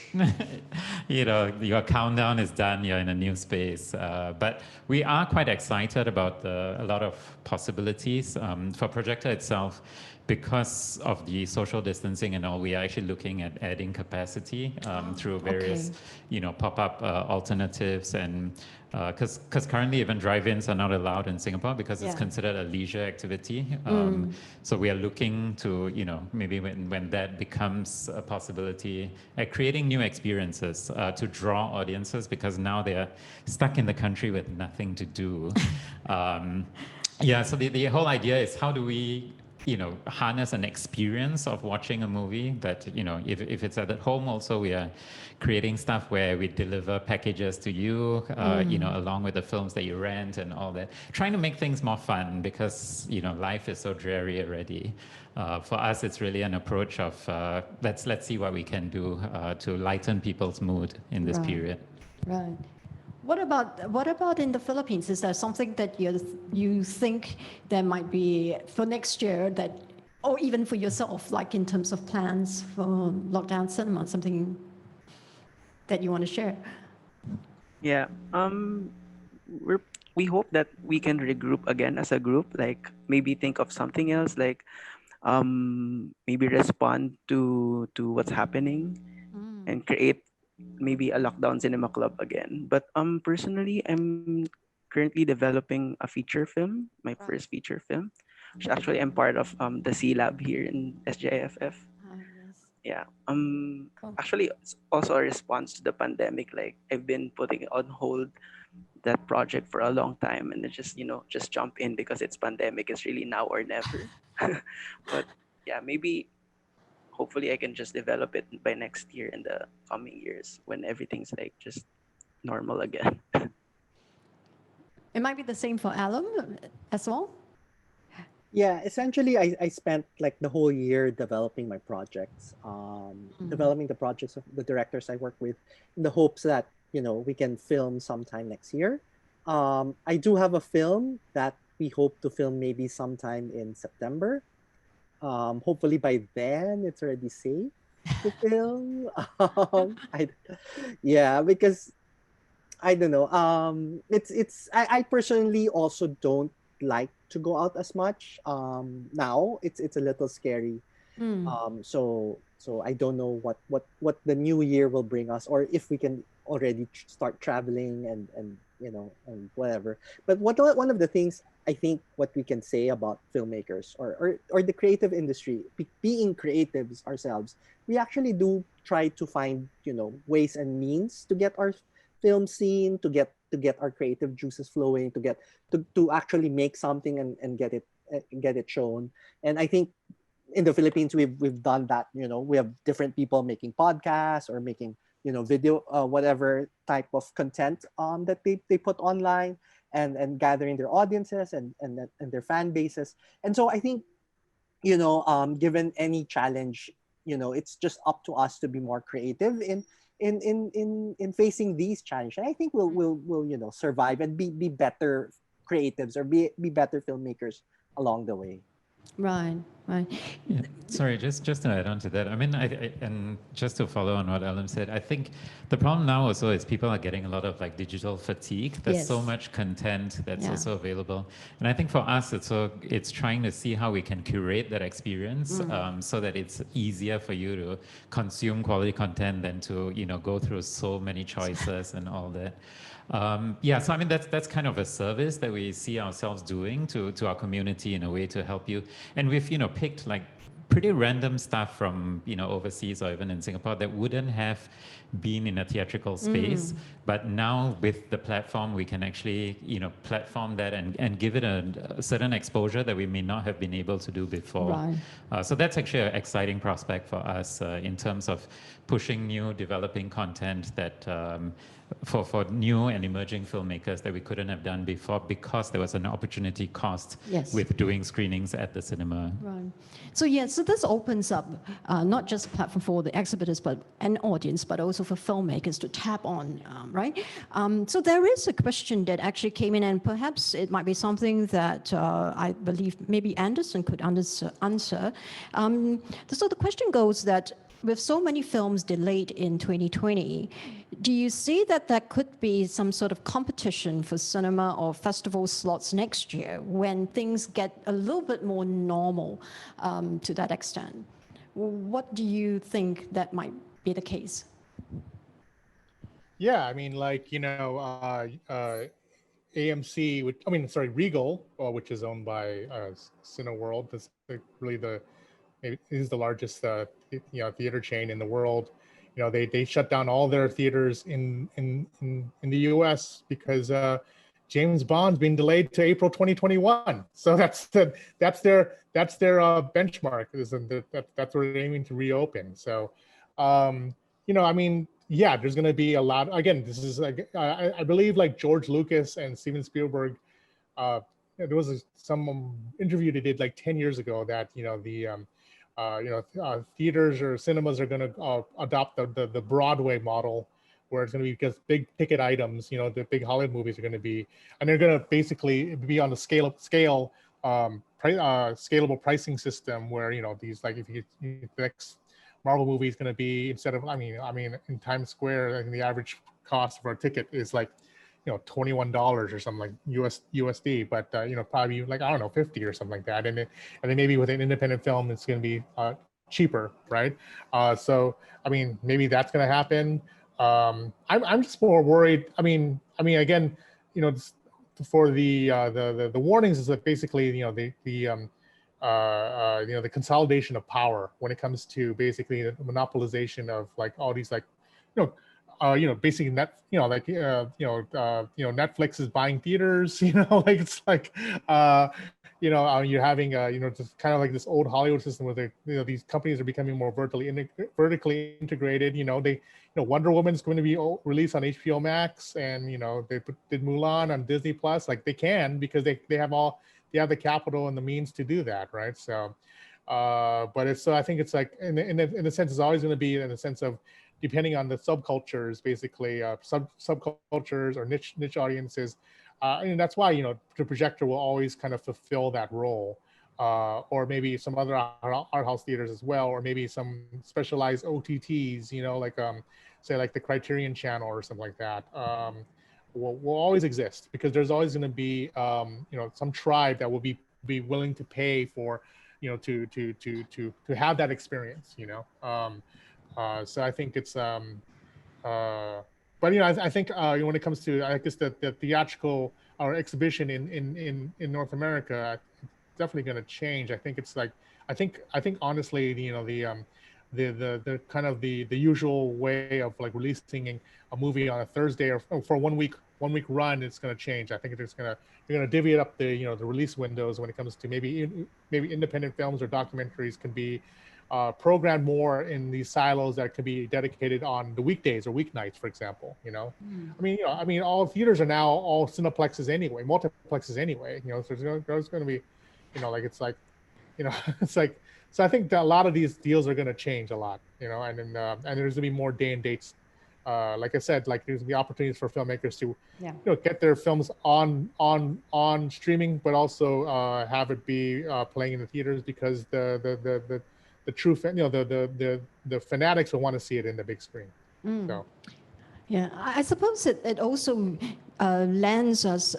your countdown is done, you're in a new space. But we are quite excited about a lot of possibilities for Projector itself. Because of the social distancing and all, we are actually looking at adding capacity through various, pop-up alternatives, and because currently even drive-ins are not allowed in Singapore because it's considered a leisure activity. So we are looking to, maybe when that becomes a possibility, at creating new experiences to draw audiences, because now they're stuck in the country with nothing to do. So the whole idea is, how do we harness an experience of watching a movie that, if it's at home also, we are creating stuff where we deliver packages to you, along with the films that you rent and all that. Trying to make things more fun, because, life is so dreary already. For us, it's really an approach of, let's see what we can do to lighten people's mood in this period. Right. What about in the Philippines? Is there something that you think there might be for next year, that, or even for yourself, like in terms of plans for lockdown cinema, something that you want to share? Yeah. We hope that we can regroup again as a group. Like, maybe think of something else. Like, maybe respond to what's happening, and create maybe a lockdown cinema club again. But personally, I'm currently developing a feature film, my first feature film, which actually I'm part of the C Lab here in SGIFF. Yeah. Cool. Actually, it's also a response to the pandemic. Like, I've been putting on hold that project for a long time, and it just jump in because it's pandemic. It's really now or never. But yeah, maybe hopefully I can just develop it by next year, in the coming years, when everything's like just normal again. It might be the same for Alem as well. Yeah, essentially, I spent like the whole year developing my projects, developing the projects of the directors I work with, in the hopes that, we can film sometime next year. I do have a film that we hope to film maybe sometime in September. Hopefully by then it's already safe to film. Because I don't know. I personally also don't like to go out as much. Now it's a little scary. So I don't know what the new year will bring us, or if we can already start traveling and whatever. But one of the things I think what we can say about filmmakers or the creative industry, being creatives ourselves, we actually do try to find ways and means to get our film seen, to get our creative juices flowing, to actually make something and get it shown. And I think in the Philippines, we've done that. We have different people making podcasts or making video, whatever type of content that they put online, and gathering their audiences and their fan bases. And so I think given any challenge, it's just up to us to be more creative in facing these challenges. And I think we'll survive and be better creatives, or be better filmmakers along the way. Right, right. Yeah. Sorry, just to add on to that. I mean, and just to follow on what Alan said, I think the problem now also is people are getting a lot of like digital fatigue. There's so Yes. much content that's Yeah. also available, and I think for us, it's trying to see how we can curate that experience so that it's easier for you to consume quality content than to go through so many choices and all that. Yeah, so I mean that's kind of a service that we see ourselves doing to our community in a way to help you. And we've picked like pretty random stuff from overseas or even in Singapore that wouldn't have been in a theatrical space, but now with the platform we can actually platform that and give it a certain exposure that we may not have been able to do before. Right. So that's actually an exciting prospect for us in terms of pushing new developing content that for new and emerging filmmakers that we couldn't have done before because there was an opportunity cost Yes. with doing screenings at the cinema. Right. So yeah, so this opens up not just a platform for the exhibitors but an audience, but also for filmmakers to tap on, right? So there is a question that actually came in, and perhaps it might be something that I believe maybe Anderson could answer. So the question goes that with so many films delayed in 2020, do you see that there could be some sort of competition for cinema or festival slots next year when things get a little bit more normal to that extent? What do you think that might be the case? Yeah, I mean, like, AMC, Regal, which is owned by Cineworld. That's really maybe is the largest theater chain in the world. They shut down all their theaters in the U.S. because James Bond's been delayed to April 2021. So that's their benchmark. That's what they're aiming to reopen. So, I mean, yeah, there's going to be a lot. Again, this is like I believe like George Lucas and Steven Spielberg. There was some interview they did like 10 years ago that theaters or cinemas are going to adopt the Broadway model, where it's going to be just big ticket items. The big Hollywood movies are going to be, and they're going to basically be on the scalable pricing system, where these, like, if you the next Marvel movie is going to be, instead of, I mean in Times Square, I think the average cost for a ticket is like $21 or something, like USD, but probably like, I don't know, 50 or something like that, and then maybe with an independent film it's going to be cheaper, right? So I mean, maybe that's going to happen. I'm just more worried. I mean again, for the warnings is that basically the consolidation of power when it comes to basically the monopolization of like all these, like basically Netflix is buying theaters, like it's like you're having just kind of like this old Hollywood system where these companies are becoming more vertically integrated. Wonder Woman is going to be released on HBO Max, and they did Mulan on Disney Plus. Like, they can, because they have the capital and the means to do that, right? So, so I think it's like in a sense, it's always going to be in the sense of, depending on the subcultures, basically subcultures or niche audiences, and that's why the projector will always kind of fulfill that role, or maybe some other art house theaters as well, or maybe some specialized OTTs, like say like the Criterion Channel or something like that. Will always exist, because there's always going to be some tribe that will be willing to pay for to have that experience. So I think it's but I think when it comes to, I guess, the theatrical or exhibition in North America, it's definitely going to change. I think it's like, I think honestly, the kind of the usual way of like releasing a movie on a Thursday or for 1 week run, it's going to change. I think it's going to, you're going to divvy up the, you know, the release windows when it comes to maybe independent films or documentaries can be programmed more in these silos that could be dedicated on the weekdays or weeknights, for example. You know, I mean, all theaters are now all cineplexes anyway, multiplexes anyway. You know, so there's going to be, you know, like it's like, you know, it's like, so I think that a lot of these deals are going to change a lot, you know, and then and there's going to be more day and dates. Like I said, like there's going to be opportunities for filmmakers to, you know, get their films on streaming, but also have it be playing in the theaters because the true fan, you know, the fanatics will want to see it in the big screen. So. Yeah, I suppose it also lends us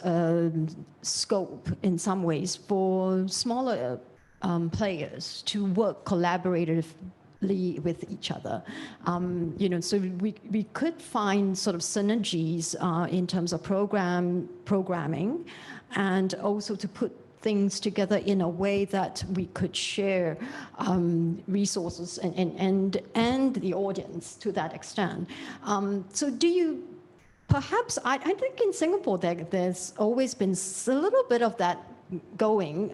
scope in some ways for smaller players to work collaboratively with each other. You know, so we could find sort of synergies in terms of programming, and also to put things together in a way that we could share resources and the audience to that extent. So do you, perhaps, I think in Singapore there's always been a little bit of that going,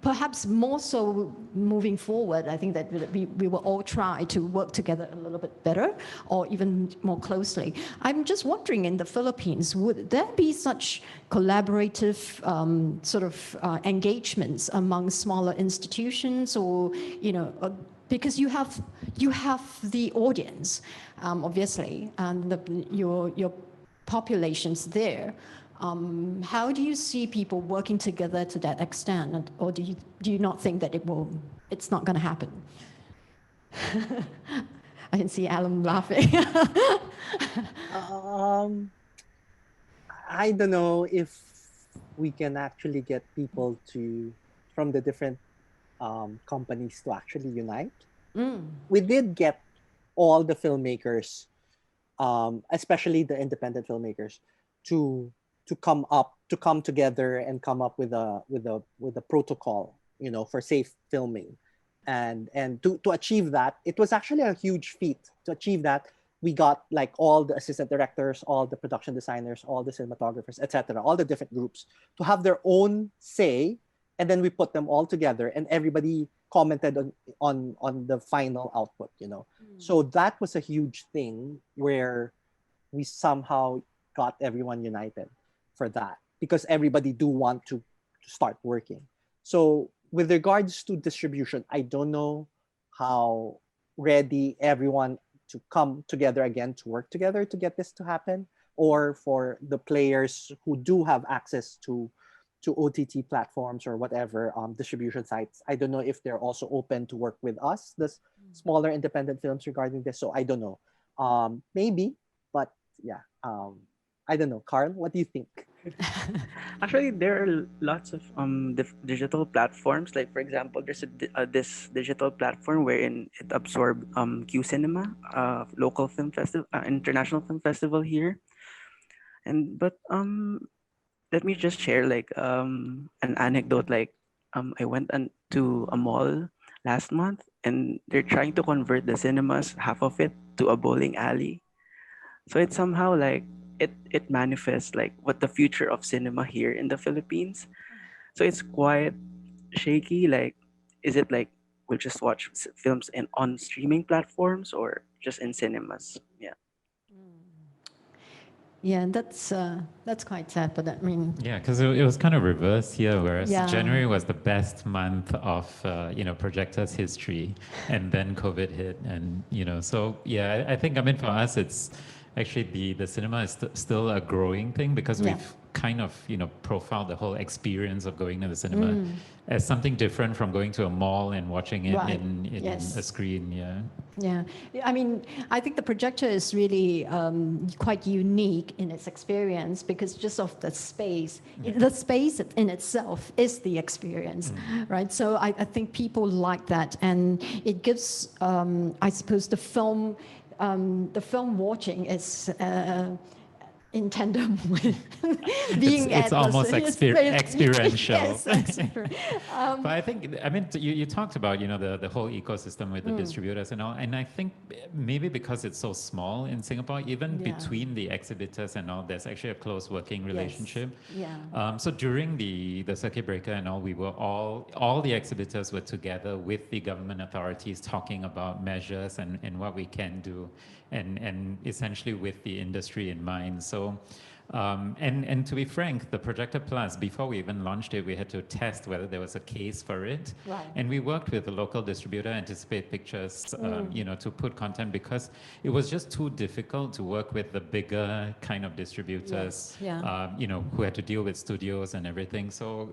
perhaps more so moving forward. I think that we will all try to work together a little bit better or even more closely. I'm just wondering, in the Philippines, would there be such collaborative sort of engagements among smaller institutions, or, you know, because you have the audience, obviously, and your population's there. How do you see people working together to that extent, or do you not think that it's not going to happen? I can see Alan laughing. I don't know if we can actually get people from the different companies to actually unite. We did get all the filmmakers, especially the independent filmmakers, to come together and come up with a protocol, you know, for safe filming, and to achieve that, it was actually a huge feat to achieve that. We got like all the assistant directors, all the production designers, all the cinematographers, etc., all the different groups to have their own say, and then we put them all together, and everybody commented on the final output, you know. So that was a huge thing where we somehow got everyone united for that, because everybody do want to start working. So with regards to distribution, I don't know how ready everyone to come together again to work together to get this to happen, or for the players who do have access to OTT platforms or whatever distribution sites. I don't know if they're also open to work with us, the smaller independent films, regarding this. So I don't know. Maybe, but yeah. I don't know. Carl, what do you think? Actually, there are lots of digital platforms. Like, for example, there's this digital platform wherein it absorbed Q Cinema, local film festival, international film festival here. But let me just share like an anecdote. Like, I went to a mall last month, and they're trying to convert the cinemas, half of it, to a bowling alley. So it's somehow like it manifests like what the future of cinema here in the Philippines. So it's quite shaky. Like, is it like we'll just watch films on streaming platforms or just in cinemas? Yeah. Yeah, that's quite sad, but I mean. Yeah, because it was kind of reversed here, whereas Yeah. January was the best month of projectors history, and then COVID hit, and so yeah, I think, I mean, for us it's actually the cinema is still a growing thing, because we've kind of profiled the whole experience of going to the cinema as something different from going to a mall and watching it in a screen. Yeah, I mean, I think the projector is really quite unique in its experience, because just of the space in itself is the experience, right? So I think people like that, and it gives, I suppose, the film watching is in tandem with being it's almost experiential. Yes, But I think, I mean, you talked about, the whole ecosystem with the distributors and all, and I think maybe because it's so small in Singapore, even between the exhibitors and all, there's actually a close working relationship. Yeah. So during the circuit breaker and all, we were all the exhibitors were together with the government authorities talking about measures and what we can do, and essentially with the industry in mind. So, and to be frank, the Projector Plus, before we even launched it, we had to test whether there was a case for it. Right. And we worked with the local distributor, Anticipate Pictures, to put content, because it was just too difficult to work with the bigger kind of distributors, who had to deal with studios and everything. So,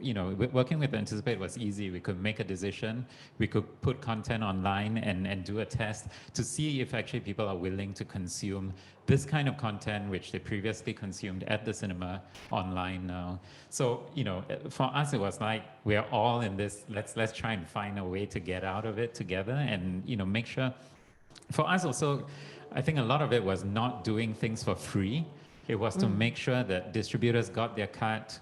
working with Anticipate was easy. We could make a decision. We could put content online and do a test to see if actually people are willing to consume this kind of content, which they previously consumed at the cinema, online now. So, for us, it was like, we're all in this, let's try and find a way to get out of it together and, make sure. For us also, I think a lot of it was not doing things for free. It was to make sure that distributors got their cut,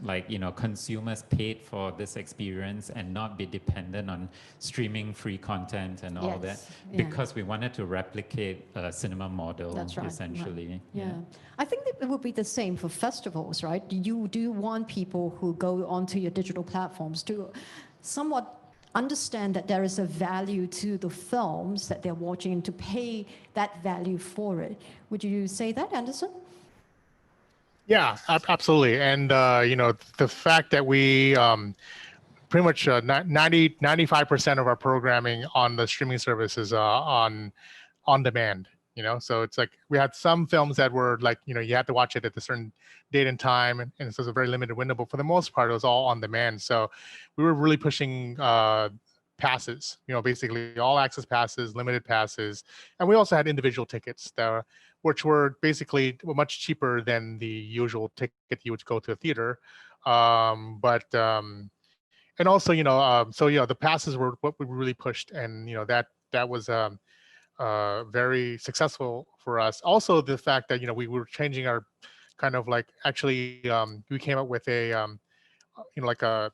consumers paid for this experience and not be dependent on streaming free content and all that, because we wanted to replicate a cinema model. That's right, essentially. Right. Yeah. I think that it would be the same for festivals, right? You do want people who go onto your digital platforms to somewhat understand that there is a value to the films that they're watching and to pay that value for it. Would you say that, Anderson? Yeah, absolutely. And, the fact that we pretty much 95% of our programming on the streaming service is on demand, so it's like we had some films that were like, you had to watch it at a certain date and time, and so it's a very limited window, but for the most part, it was all on demand. So we were really pushing passes, basically all access passes, limited passes. And we also had individual tickets which were basically much cheaper than the usual ticket you would go to a theater. And also, the passes were what we really pushed, and that was very successful for us. Also, the fact that we were changing our kind of like, actually we came up with a like a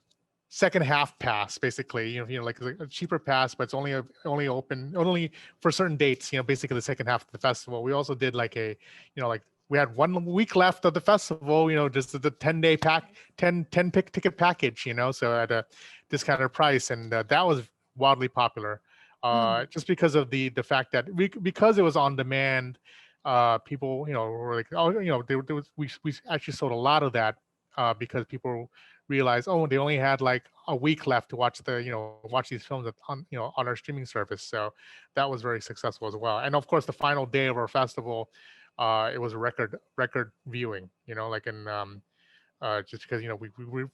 second half pass, basically, like a cheaper pass, but it's only open for certain dates, basically the second half of the festival. We also did like a, we had 1 week left of the festival, just the 10-day 10 pick ticket package, so at a discounted price. And that was wildly popular, just because of the fact that because it was on demand, people, were like, oh, we actually sold a lot of that, because people realized, oh, they only had like a week left to watch watch these films on our streaming service. So that was very successful as well. And of course, the final day of our festival, it was a record viewing, like in just because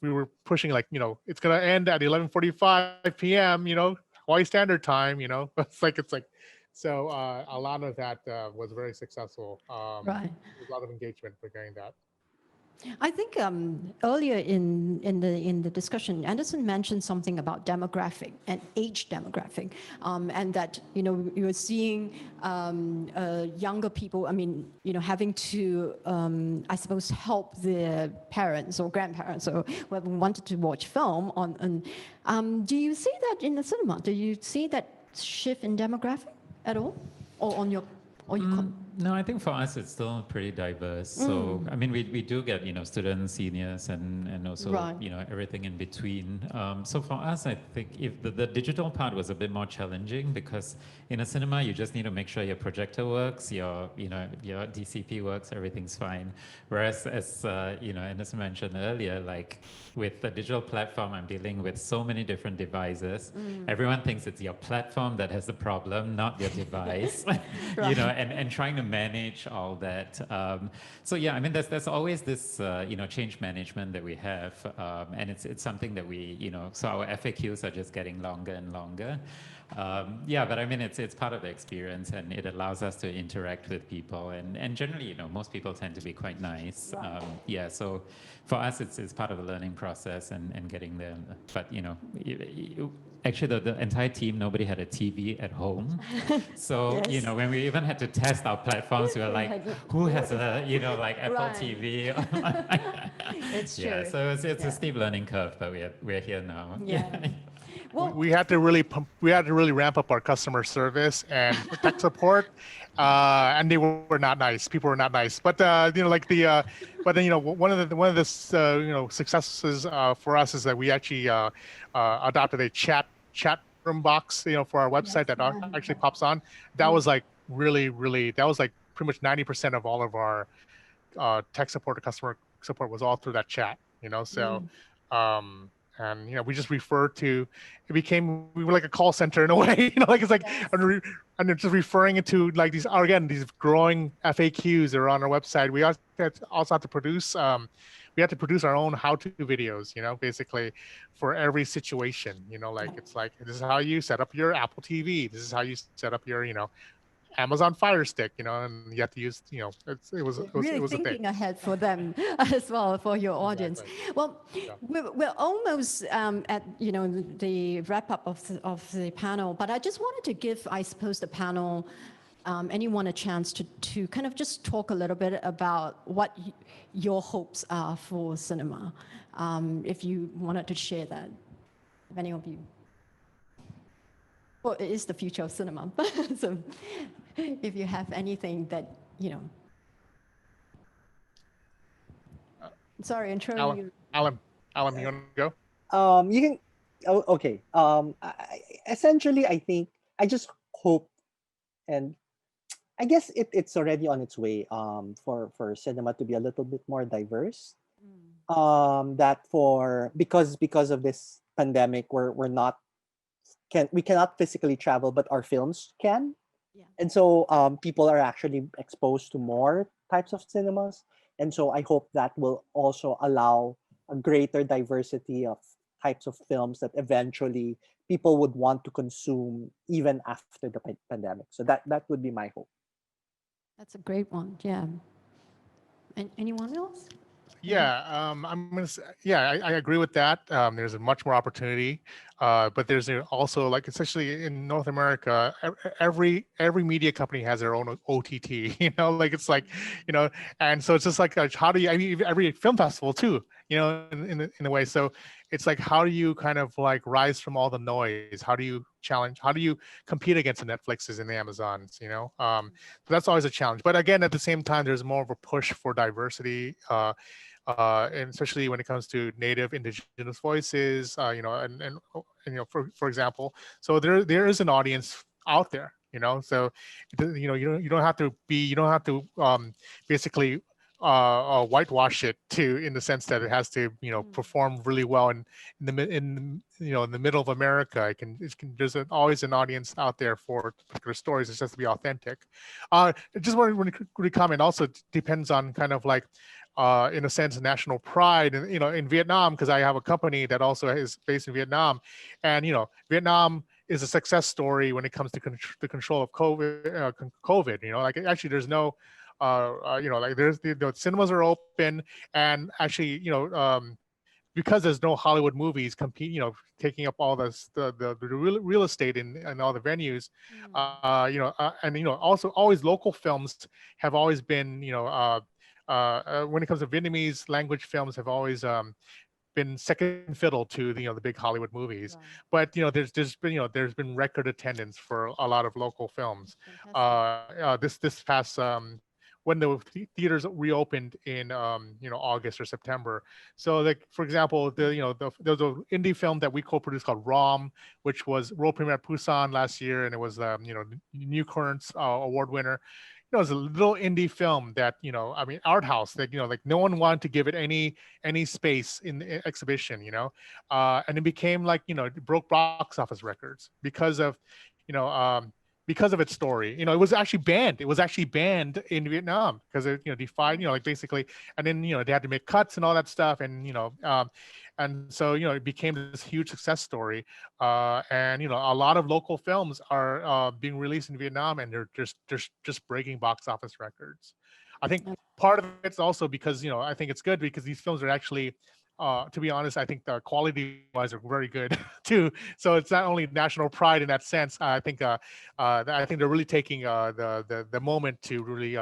we were pushing, like, it's gonna end at 11:45 p.m. Hawaii Standard Time. it's like so a lot of that was very successful. Right. There's a lot of engagement regarding that. I think earlier in the discussion, Anderson mentioned something about demographic and age demographic, and that you were seeing younger people. I mean, having to I suppose help their parents or grandparents or whoever wanted to watch film on. Do you see that in the cinema? Do you see that shift in demographic at all, or on your? No, I think for us it's still pretty diverse. So I mean, we do get students, seniors, and also everything in between. So for us, I think if the digital part was a bit more challenging, because in a cinema you just need to make sure your projector works, your DCP works, everything's fine. Whereas as Anderson mentioned earlier, like with the digital platform, I'm dealing with so many different devices. Everyone thinks it's your platform that has the problem, not your device. And trying to manage all that. So yeah, I mean, there's always this change management that we have, and it's something that we so our FAQs are just getting longer and longer. But I mean, it's part of the experience, and it allows us to interact with people, and generally, most people tend to be quite nice. So for us, it's part of the learning process and getting there. But actually the entire team, nobody had a TV at home. So, you Yes. know, when we even had to test our platforms, we were like, who has a, you know, like Apple Right. TV? It's true. Yeah, so it's Yeah. a steep learning curve, but we're here now. Yeah. Well, We had to really ramp up our customer service and tech support, and they were not nice. People were not nice. But you know, like but then, you know, one of the you know, successes for us is that we actually adopted a chat room box, you know, for our website that actually pops on. That was like really that was like pretty much 90% of all of our tech support or customer support was all through that chat, you know. So and you know, we just referred to we were like a call center in a way, you know, like it's like and it's just referring it to like these these growing FAQs that are on our website. We also had to produce we had to produce our own how-to videos, you know, basically for every situation, you know, like it's like, this is how you set up your Apple TV, this is how you set up your, you know, Amazon Fire Stick, you know, and you have to use, you know, it was really a thing. thinking ahead for them as well, for your audience. Exactly. Well, we're almost at, you know, the wrap up of the panel, but I just wanted to give, I suppose, the panel, anyone a chance to kind of just talk a little bit about what your hopes are for cinema, if you wanted to share that, if any of you. Well, it is the future of cinema. So if you have anything that, you know. Sorry, intro you. Alan, you want to go? You can. Oh, okay. Essentially, I think I just hope, and I guess it's already on its way. For cinema to be a little bit more diverse. That because of this pandemic, we're not we cannot physically travel, but our films can. Yeah. And so people are actually exposed to more types of cinemas. And so I hope that will also allow a greater diversity of types of films that eventually people would want to consume even after the pandemic. So that would be my hope. That's a great one. Yeah. And anyone else? Yeah, I'm gonna say, yeah, I agree with that. There's a much more opportunity, but there's also, like, especially in North America, every media company has their own OTT. You know, like it's like, you know, and so it's just like, how do you? I mean, every film festival too. You know, in a way. So it's like, how do you kind of like rise from all the noise? How do you challenge? How do you compete against the Netflixes and the Amazons? You know, so that's always a challenge. But again, at the same time, there's more of a push for diversity. And especially when it comes to native indigenous voices, you know, and you know, for example, so there is an audience out there, you know, so you know, you don't have to basically whitewash it in the sense that it has to, you know, perform really well in you know, in the middle of America. There's always an audience out there for particular stories. It just has to be authentic. Just want to comment. Also depends on kind of like, in a sense, national pride, and, you know, in Vietnam, because I have a company that also is based in Vietnam, and, you know, Vietnam is a success story when it comes to the control of COVID. You know, like, actually, there's no, you know, like, the cinemas are open, and actually, you know, because there's no Hollywood movies you know, taking up all the real estate in all the venues, you know, and, you know, also always local films have always been, you know, when it comes to Vietnamese language films, have always been second fiddle to the, you know, the big Hollywood movies. Right. But, you know, there's been record attendance for a lot of local films. This past when the theaters reopened in, you know, August or September. So, like, for example, you know, there was an indie film that we co-produced called ROM, which was world premiere at Busan last year, and it was, you know, New Currents award winner. You know, it's a little indie film that, you know, I mean, art house, like, you know, like, no one wanted to give it any space in the exhibition, you know, and it became, like, you know, it broke box office records because of, you know, because of its story. You know, it was actually banned. It was actually banned in Vietnam because it, you know, defied, you know, like, basically, and then, you know, they had to make cuts and all that stuff, and, you know, and so, you know, it became this huge success story. And, you know, a lot of local films are being released in Vietnam, and they're just breaking box office records. I think part of it's also because, you know, I think it's good because these films are actually to be honest, I think the quality wise are very good too. So it's not only national pride in that sense. I think they're really taking the moment to really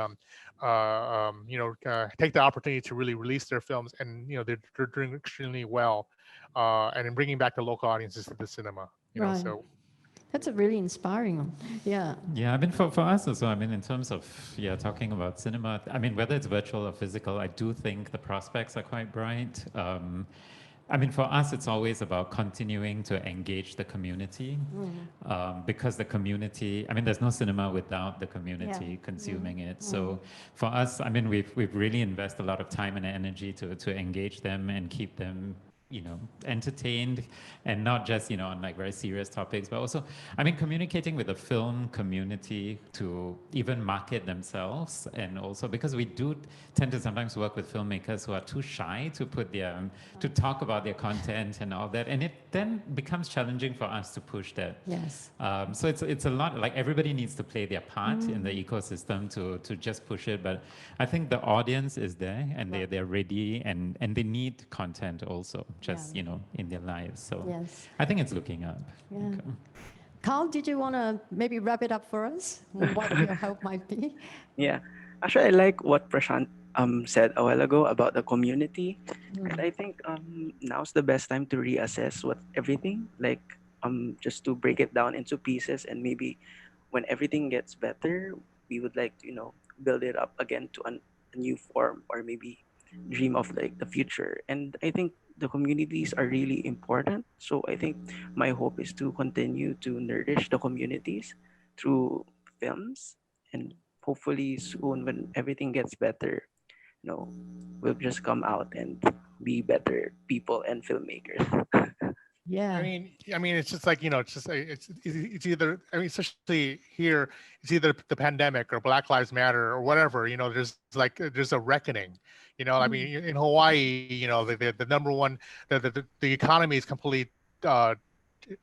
take the opportunity to really release their films, and they're doing extremely well, and in bringing back the local audiences to the cinema. Right. So That's a really inspiring one. Yeah. Yeah, I mean, for us also, I mean, in terms of, talking about cinema, I mean, whether it's virtual or physical, I do think the prospects are quite bright. I mean, for us, it's always about continuing to engage the community, because the community, I mean, there's no cinema without the community consuming it. So for us, I mean, we've really invested a lot of time and energy to engage them and keep them entertained, and not just, on like very serious topics, but also, I mean, communicating with the film community to even market themselves. And also because we do tend to sometimes work with filmmakers who are too shy to put to talk about their content and all that. And it then becomes challenging for us to push that. Yes. So it's a lot, like everybody needs to play their part in the ecosystem to just push it. But I think the audience is there, and they're ready, and they need content also, just in their lives. So Yes. I think it's looking up. Yeah. Okay. Carl, did you want to maybe wrap it up for us? What your hope might be? Yeah, actually, I like what Prashant said a while ago about the community, and I think now's the best time to reassess what everything, like just to break it down into pieces, and maybe when everything gets better, we would like to build it up again to a new form, or maybe dream of like the future. And I think the communities are really important. So I think my hope is to continue to nourish the communities through films, and hopefully soon when everything gets better, we'll just come out and be better people and filmmakers. Yeah. I mean, it's just like, it's just it's either, I mean, especially here, it's either the pandemic or Black Lives Matter or whatever. There's a reckoning. I mean, in Hawaii, the number one, the economy is completely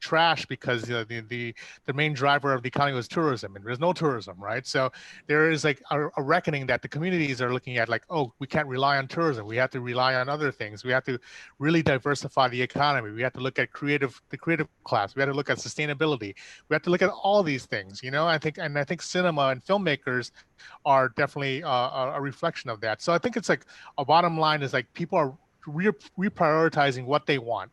trash because the main driver of the economy was tourism, and there's no tourism, right? So there is like a reckoning that the communities are looking at, like, oh, we can't rely on tourism, we have to rely on other things, we have to really diversify the economy, we have to look at the creative class, we have to look at sustainability, we have to look at all these things. I think cinema and filmmakers are definitely a reflection of that. So I think it's like a bottom line is like people are reprioritizing what they want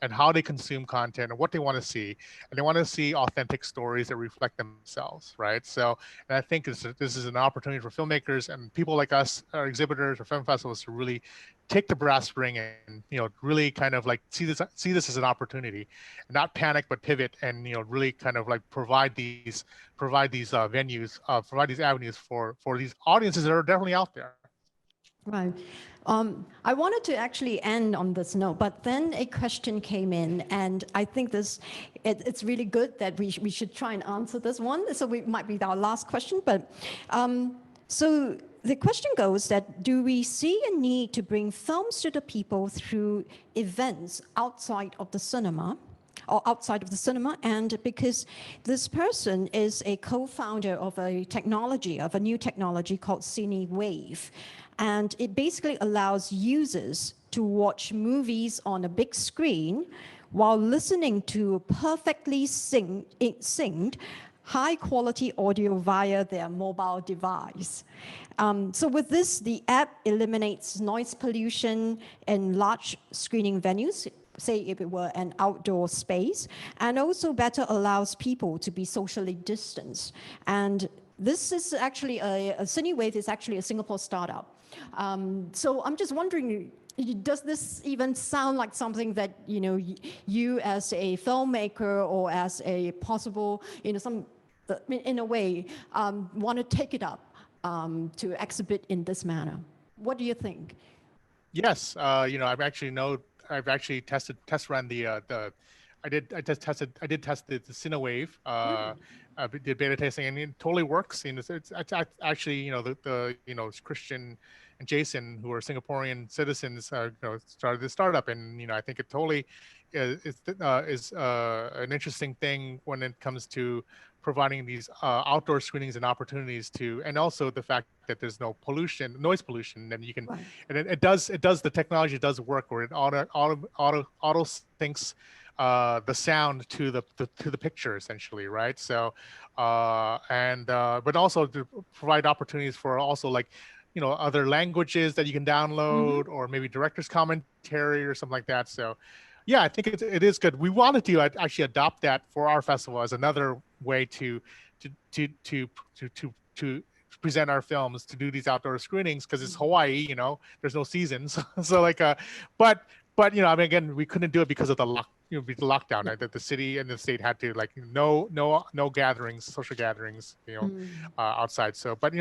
and how they consume content and what they want to see. And they want to see authentic stories that reflect themselves, right? So, and I think this is an opportunity for filmmakers and people like us, our exhibitors or film festivals, to really take the brass ring and, really kind of like see this as an opportunity, and not panic, but pivot, and, really kind of like provide these venues, provide these avenues for these audiences that are definitely out there. Right. I wanted to actually end on this note, but then a question came in, and I think it's really good that we should try and answer this one. So it might be our last question, but so the question goes that, do we see a need to bring films to the people through events outside of the cinema? And because this person is a co-founder of a new technology called CineWave. And it basically allows users to watch movies on a big screen while listening to perfectly synced high-quality audio via their mobile device. So with this, the app eliminates noise pollution in large screening venues, say if it were an outdoor space, and also better allows people to be socially distanced. And this is actually a CineWave is actually a Singapore startup. So I'm just wondering, does this even sound like something that you as a filmmaker or as a possible in a way want to take it up to exhibit in this manner? What do you think? Yes, I've actually test ran I did test the CineWave, did beta testing, and it totally works. It's actually, Christian and Jason, who are Singaporean citizens, started this startup, and I think it totally is an interesting thing when it comes to providing these outdoor screenings and opportunities to, and also the fact that there's no pollution, noise pollution, and you can, Right. and it does, the technology does work where it auto syncs the sound to the picture essentially, right? So, but also to provide opportunities for also like, other languages that you can download, or maybe director's commentary or something like that. So, yeah, I think it is good. We wanted to actually adopt that for our festival as another way to present our films, to do these outdoor screenings, because it's Hawaii, there's no seasons. So like, but I mean, again, we couldn't do it because of the lockdown. That the city and the state had to like no gatherings, social gatherings, outside. So, but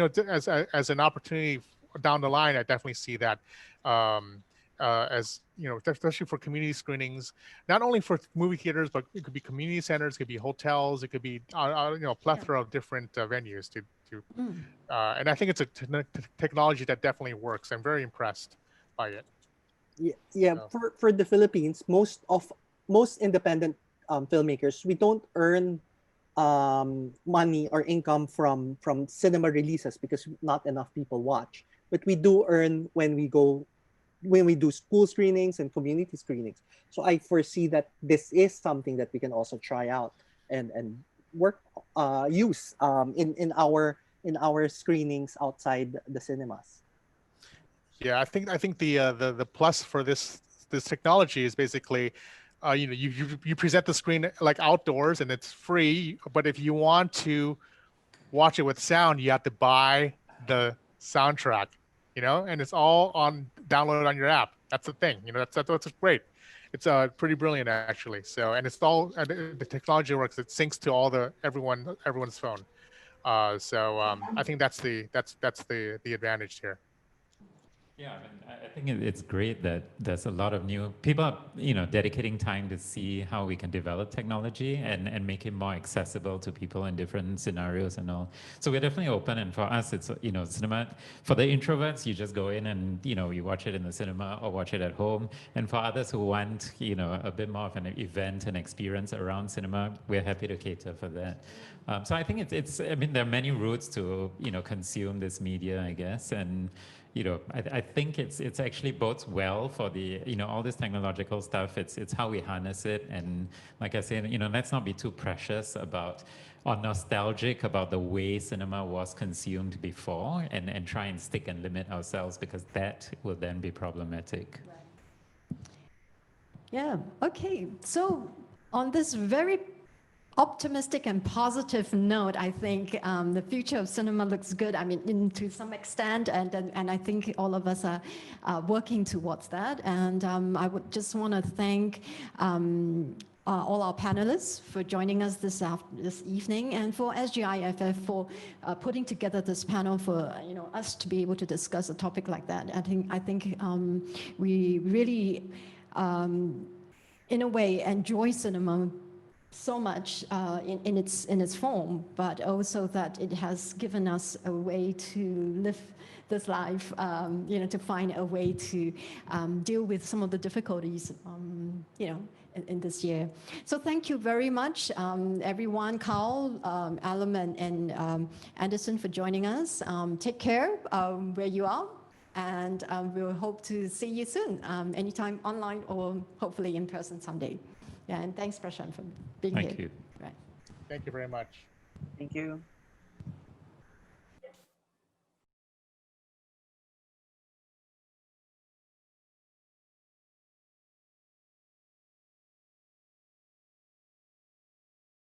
as an opportunity down the line, I definitely see that. As especially for community screenings, not only for movie theaters, but it could be community centers, it could be hotels, it could be a plethora of different venues to and I think it's a technology that definitely works. I'm very impressed by it. Yeah. So. For the Philippines, most independent filmmakers, we don't earn money or income from cinema releases because not enough people watch, but we do earn when we do school screenings and community screenings. So I foresee that this is something that we can also try out and work use in our screenings outside the cinemas. Yeah, I think the plus for this technology is basically, you present the screen like outdoors and it's free, but if you want to watch it with sound, you have to buy the soundtrack, and it's all downloaded on your app. That's the thing, that's what's great. It's pretty brilliant actually. So, and it's all, and the technology works. It syncs to everyone's phone. I think that's the advantage here. Yeah, I mean, I think it's great that there's a lot of new people, dedicating time to see how we can develop technology and make it more accessible to people in different scenarios and all. So we're definitely open, and for us, it's cinema. For the introverts, you just go in and you watch it in the cinema or watch it at home. And for others who want a bit more of an event and experience around cinema, we're happy to cater for that. So I think it's I mean, there are many routes to consume this media, I guess, and. I think it's actually bodes well for the, all this technological stuff. It's how we harness it. And like I said, let's not be too precious about or nostalgic about the way cinema was consumed before and try and stick and limit ourselves, because that will then be problematic. Right. Yeah, okay. So on this very optimistic and positive note, I think the future of cinema looks good. I mean, to some extent, and I think all of us are working towards that. And I would just want to thank all our panelists for joining us this evening, and for SGIFF for putting together this panel for us to be able to discuss a topic like that. I think we really, in a way, enjoy cinema so much in its form, but also that it has given us a way to live this life, to find a way to deal with some of the difficulties, in this year. So thank you very much, everyone, Carl, Alam, and Anderson, for joining us. Take care where you are, and we'll hope to see you soon, anytime online or hopefully in person someday. Yeah, and thanks, Prashant, for being here. Thank you. Right. Thank you very much. Thank you.